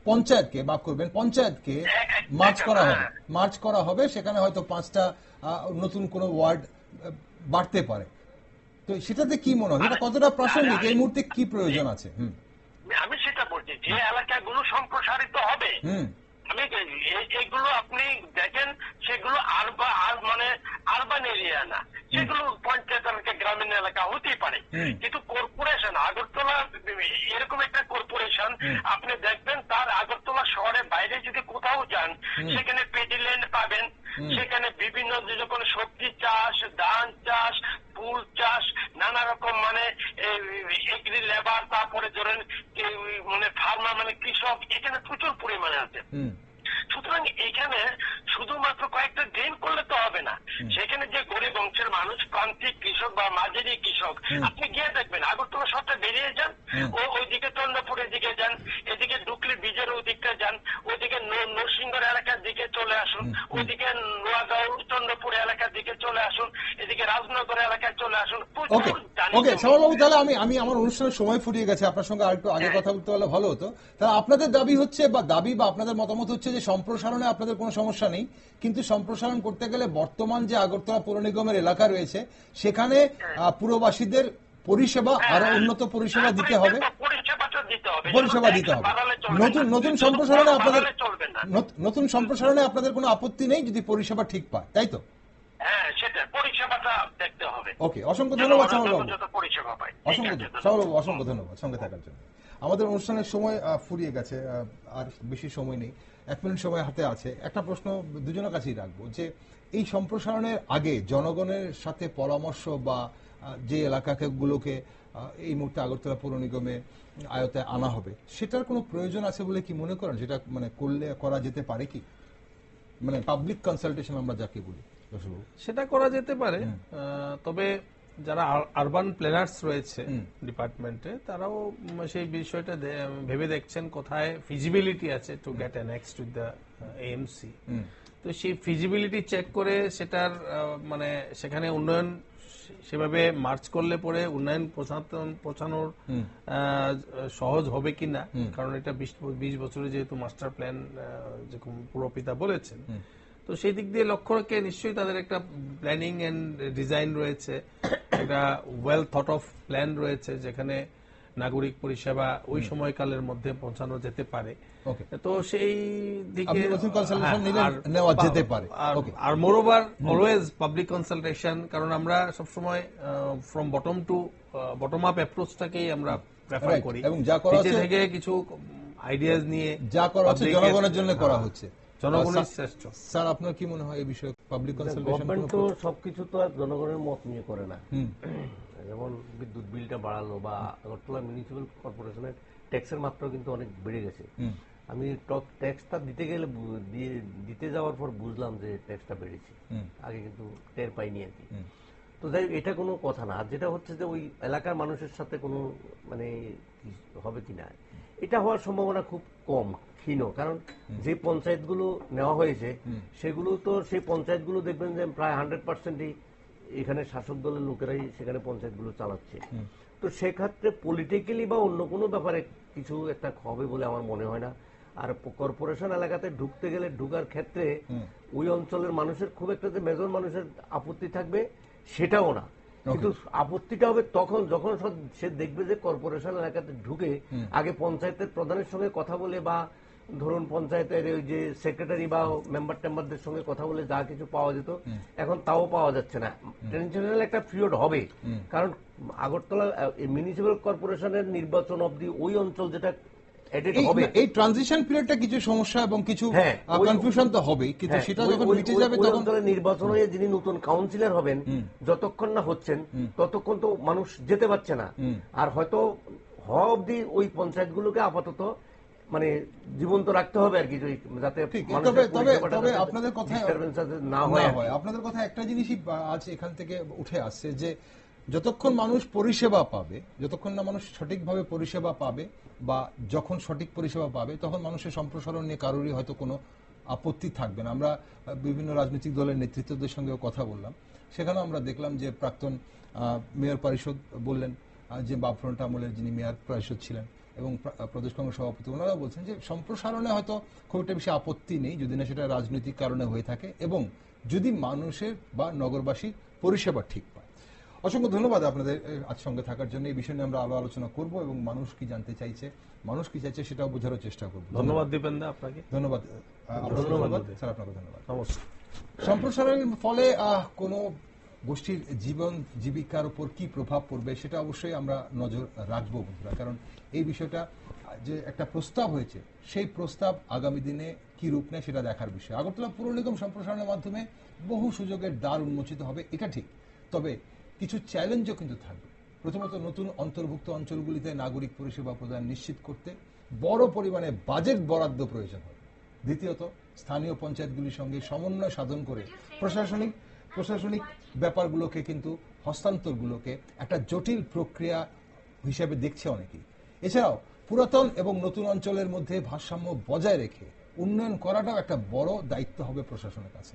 Speaker 1: পঞ্চায়েতকে ভাগ করবেন, পঞ্চায়েতকে মার্চ করা হবে, সেখানে হয়তো 5টা নতুন কোন ওয়ার্ড বাড়তে পারে। তো সেটাতে কি মনে হয়, এটা কতটা প্রাসঙ্গিক, এই মুহূর্তে কি প্রয়োজন আছে?
Speaker 4: আমি সেটা বলছি, যে এলাকাগুলো সম্প্রসারিত হবে, আমি এগুলো আপনি দেখেন সেগুলো মানে আরবান এরিয়া না, সেগুলো পঞ্চায়েত এলাকা গ্রামীণ এলাকা হতেই পারে। কিন্তু কর্পোরেশন আগরতলা এরকম একটা কর্পোরেশন, আপনি দেখবেন তার আগরতলা শহরের বাইরে যদি কোথাও যান, সেখানে পেডিল্যান্ড পাবেন, সেখানে বিভিন্ন যখন সবজি চাষ, ধান চাষ, ফুল চাষ, নানা রকম মানে এগ্রি লেবার, তারপরে ধরেন মানে ফার্মার মানে কৃষক, এখানে প্রচুর পরিমাণে আছে। সুতরাং এখানে শুধুমাত্র কয়েকটা ড্রেন করলে তো হবে না, সেখানে যে গরিব অংশের মানুষ, প্রান্তিক কৃষক বা মাঝারি কৃষক, আপনি গিয়ে দেখবেন আগরতলা শহরটা বেরিয়ে যান, ওইদিকে চন্দ্রপুরের দিকে যান, এদিকে ডুকলি বীজের ওই দিকটা যান, ওইদিকে নরসিংগড় এলাকার দিকে চলে আসুন, ওইদিকে নোয়াগাঁও চন্দ্রপুর এলাকার দিকে চলে আসুন, এদিকে রাজনগর এলাকায় চলে আসুন।
Speaker 1: ওকে শ্যামলবাবু, তাহলে আমি আমার অনুষ্ঠানের সময় ফুরিয়ে গেছে, আপনার সঙ্গে আরেকটু আগে কথা বলতে পারলে ভালো হতো। তাহলে আপনাদের দাবি হচ্ছে বা আপনাদের মতামত হচ্ছে যে সম্প্রসারণে আপনাদের কোনো সমস্যা নেই, কিন্তু সম্প্রসারণ করতে গেলে বর্তমান যে আগরতলা পৌর নিগমের এলাকা রয়েছে সেখানে পুরবাসীদের পরিষেবা আরো উন্নত পরিষেবা দিতে হবে, পরিষেবা দিতে হবে। নতুন সম্প্রসারণে আপনাদের কোনো আপত্তি নেই যদি পরিষেবা ঠিক পায়, তাই তো?
Speaker 4: হ্যাঁ, সেটা পরিষেবাটা দেখতে হবে।
Speaker 1: ওকে, অসংখ্য ধন্যবাদ শ্যামলবাবু, অসংখ্য ধন্যবাদ সঙ্গে থাকার জন্য। আমাদের অনুষ্ঠানের সময় ফুরিয়ে গেছে, আর বেশি সময় নেই, 1 মিনিট সময় হাতে আছে। একটা প্রশ্ন দুজনের কাছেই রাখবো, যে এই সম্প্রসারণের আগে জনগণের সাথে পরামর্শ বা যে এলাকাগুলোকে এই মুহূর্তে আগরতলা পৌর নিগমে আয়তায় আনা হবে, সেটার কোনো প্রয়োজন আছে বলে কি মনে করেন? সেটা মানে করা যেতে পারে কি, মানে পাবলিক কনসালটেশন আমরা যাকে বলি,
Speaker 2: সেটা করা যেতে পারে। তবে যারা আরবান প্ল্যানার্স রয়েছে ডিপার্টমেন্টে, তারাও সেই বিষয়টা ভেবে দেখছেন কোথায় ফিজিবিলিটি আছে to get annexe to the AMC. তো সেই ফিজিবিলিটি চেক করে সেটার মানে সেখানে উন্নয়ন সেভাবে মার্চ করলে পরে উন্নয়ন পৌঁছানোর সহজ হবে কিনা, কারণ এটা 20 বছরে যেহেতু মাস্টার প্ল্যান যেরকম পুরপিতা বলেছেন, তো সেই দিক দিয়ে লক্ষ্য রেখে নিশ্চয়ই তাদের একটা প্ল্যানিং এন্ড ডিজাইন রয়েছে, একটা ওয়েল থট অফ প্ল্যান রয়েছে, যেখানে নাগরিক পরিষেবা ওই সময়কালের মধ্যে পৌঁছানো যেতে পারে। তো সেই দিকে
Speaker 1: নেওয়া যেতে পারে।
Speaker 2: আর মোরওভার অলওয়েজ পাবলিক কনসালটেশন, কারণ আমরা সবসময় ফ্রম বটম আপ অ্যাপ্রোচটাকেই আমরা প্রেফার করি,
Speaker 1: এবং যা করা হচ্ছে
Speaker 2: থেকে কিছু আইডিয়াস নিয়ে
Speaker 1: যা করা হচ্ছে জনগণের জন্য করা হচ্ছে,
Speaker 2: জনগণের শ্রেষ্ঠ।
Speaker 1: স্যার, আপনার কি মনে হয় এই বিষয়ে পাবলিক কনসালটেশন?
Speaker 3: গভর্নমেন্ট তো সবকিছু তো আর জনগণের মত নিয়ে করে না। যেমন বিদ্যুৎ বিলটা বাড়ালো, বা আগরতলা মিউনিসিপ্যাল কর্পোরেশনের ট্যাক্সের মাত্রা কিন্তু অনেক বেড়ে গেছে। আমি ট্যাক্সটা দিতে যাওয়ার পর বুঝলাম যে ট্যাক্সটা বেড়েছে, আগে কিন্তু টের পাইনি আর কি। তো যাই এটা কোনো কথা না। আর যেটা হচ্ছে যে ওই এলাকার মানুষের সাথে কোনো মানে হবে কিনা, এটা হওয়ার সম্ভাবনা খুব কম, ক্ষীণ। কারণ যে পঞ্চায়েতগুলো নেওয়া হয়েছে সেগুলো তো সেই পঞ্চায়েতগুলো দেখবেন যে প্রায় 100%ই এখানে শাসক দলের লোকেরাই সেখানে পঞ্চায়েতগুলো চালাচ্ছে। তো সেক্ষেত্রে পলিটিক্যালি বা অন্য কোনো ব্যাপারে কিছু একটা হবে বলে আমার মনে হয় না। আর কর্পোরেশন এলাকাতে ঢুকতে গেলে ঢুকার ক্ষেত্রে ওই অঞ্চলের মানুষের খুব একটা যে মেজর মানুষের আপত্তি থাকবে সেটাও না, কিন্তু আপত্তিটা হবে তখন যখন সে দেখবে যে কর্পোরেশন এলাকাতে ঢুকে আগে পঞ্চায়েতের প্রধানের সঙ্গে কথা বলে, বা ধরুন পঞ্চায়েতের ওই যে সেক্রেটারি বা মেম্বার টেম্বারদের সঙ্গে কথা বলে যা কিছু পাওয়া যেত, এখন তাও পাওয়া যাচ্ছে না। ট্রানজিশনাল একটা পিরিয়ড হবে, কারণ আগরতলা মিউনিসিপ্যাল কর্পোরেশনের নির্বাচন অবধি ওই অঞ্চল যেটা
Speaker 1: এই ট্রানজিশন পিরিয়ডটা কিছু সমস্যা এবং কিছু কনফিউশন তো হবে, কিন্তু সেটা যখন মিটে যাবে তখন
Speaker 3: নির্বাচন হয়ে যিনি নতুন কাউন্সিলর হবেন যতক্ষণ না হচ্ছেন ততক্ষণ তো মানুষ যেতে পারছে না। আর হয়তো হওয়া অবধি ওই পঞ্চায়েতগুলোকে আপাতত মানে জীবন্ত রাখতে হবে আর কি, যাতে
Speaker 1: ঠিক।
Speaker 3: মানুষের
Speaker 1: তবে
Speaker 3: পরিষেবাটা
Speaker 1: তবে
Speaker 3: যাতে
Speaker 1: আপনাদের কথায়
Speaker 3: disturbance যাতে না
Speaker 1: না
Speaker 3: হয়।
Speaker 1: হয়। আপনাদের কথা একটা জিনিসই আজ এখান থেকে উঠে আসছে যে যতক্ষণ মানুষ পরিষেবা পাবে, যতক্ষণ না মানুষ সঠিকভাবে পরিষেবা পাবে বা যখন সঠিক পরিষেবা পাবে, তখন মানুষের সম্প্রসারণ নিয়ে কারোরই হয়তো কোনো আপত্তি থাকবে না। আমরা বিভিন্ন রাজনৈতিক দলের নেতৃত্বদের সঙ্গেও কথা বললাম, সেখানেও আমরা দেখলাম যে প্রাক্তন মেয়র পরিষদ বললেন যে বামফ্রন্ট আমলের যিনি মেয়র পরিষদ ছিলেন এবং প্রদেশ কংগ্রেস সভাপতি, ওনারা বলছেন যে সম্প্রসারণে হয়তো খুব একটা বেশি আপত্তি নেই যদি না সেটা রাজনৈতিক কারণে হয়ে থাকে এবং যদি মানুষের বা নগরবাসীর পরিষেবা ঠিক পায়। অসংখ্য ধন্যবাদ আপনাদের আজ সঙ্গে থাকার জন্য। এই বিষয় নিয়ে আমরা আলো আলোচনা করব এবং মানুষ কি জানতে চাইছে, মানুষ কি চাইছে সেটাও বোঝারও চেষ্টা করব।
Speaker 2: ধন্যবাদ দীপেন দা আপনাকে।
Speaker 1: ধন্যবাদ।
Speaker 2: ধন্যবাদ
Speaker 1: স্যার, আপনাকে ধন্যবাদ।
Speaker 2: নমস্কার।
Speaker 1: সম্প্রসারণের ফলে কোনো গোষ্ঠীর জীবন জীবিকার উপর কি প্রভাব পড়বে সেটা অবশ্যই আমরা নজর রাখবো বন্ধুরা, কারণ এই বিষয়টা যে একটা প্রস্তাব হয়েছে সেই প্রস্তাব আগামী দিনে কি রূপ নেয় সেটা দেখার বিষয়। আগরতলা পুর নিগম সম্প্রসারণের মাধ্যমে বহু সুযোগের দ্বার উন্মোচিত হবে, এটা ঠিক, তবে কিছু চ্যালেঞ্জও কিন্তু থাকবে। প্রথমত, নতুন অন্তর্ভুক্ত অঞ্চলগুলিতে নাগরিক পরিষেবা প্রদান নিশ্চিত করতে বড় পরিমাণে বাজেট বরাদ্দ প্রয়োজন হবে। দ্বিতীয়ত, স্থানীয় পঞ্চায়েতগুলির সঙ্গে সমন্বয় সাধন করে প্রশাসনিক ব্যাপারগুলোকে কিন্তু হস্তান্তরগুলোকে একটা জটিল প্রক্রিয়া হিসেবে দেখছে অনেকেই। এছাড়াও পুরাতন এবং নতুন অঞ্চলের মধ্যে ভারসাম্য বজায় রেখে উন্নয়ন করাটাও একটা বড় দায়িত্ব হবে প্রশাসনের কাছে।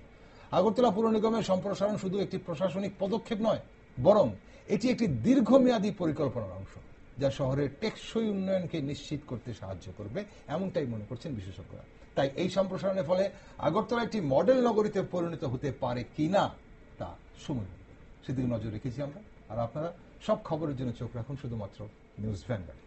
Speaker 1: আগরতলা পুর নিগমের সম্প্রসারণ শুধু একটি প্রশাসনিক পদক্ষেপ নয়, বরং এটি একটি দীর্ঘমেয়াদী পরিকল্পনার অংশ যা শহরের টেকসই উন্নয়নকে নিশ্চিত করতে সাহায্য করবে, এমনটাই মনে করছেন বিশেষজ্ঞরা। তাই এই সম্প্রসারণের ফলে আগরতলা একটি মডেল নগরীতে পরিণত হতে পারে কিনা তা সময় সেদিকে নজর রেখেছি আমরা। আর আপনারা সব খবরের জন্য চোখ রাখুন শুধুমাত্র নিউজ ভ্যানগার্ড।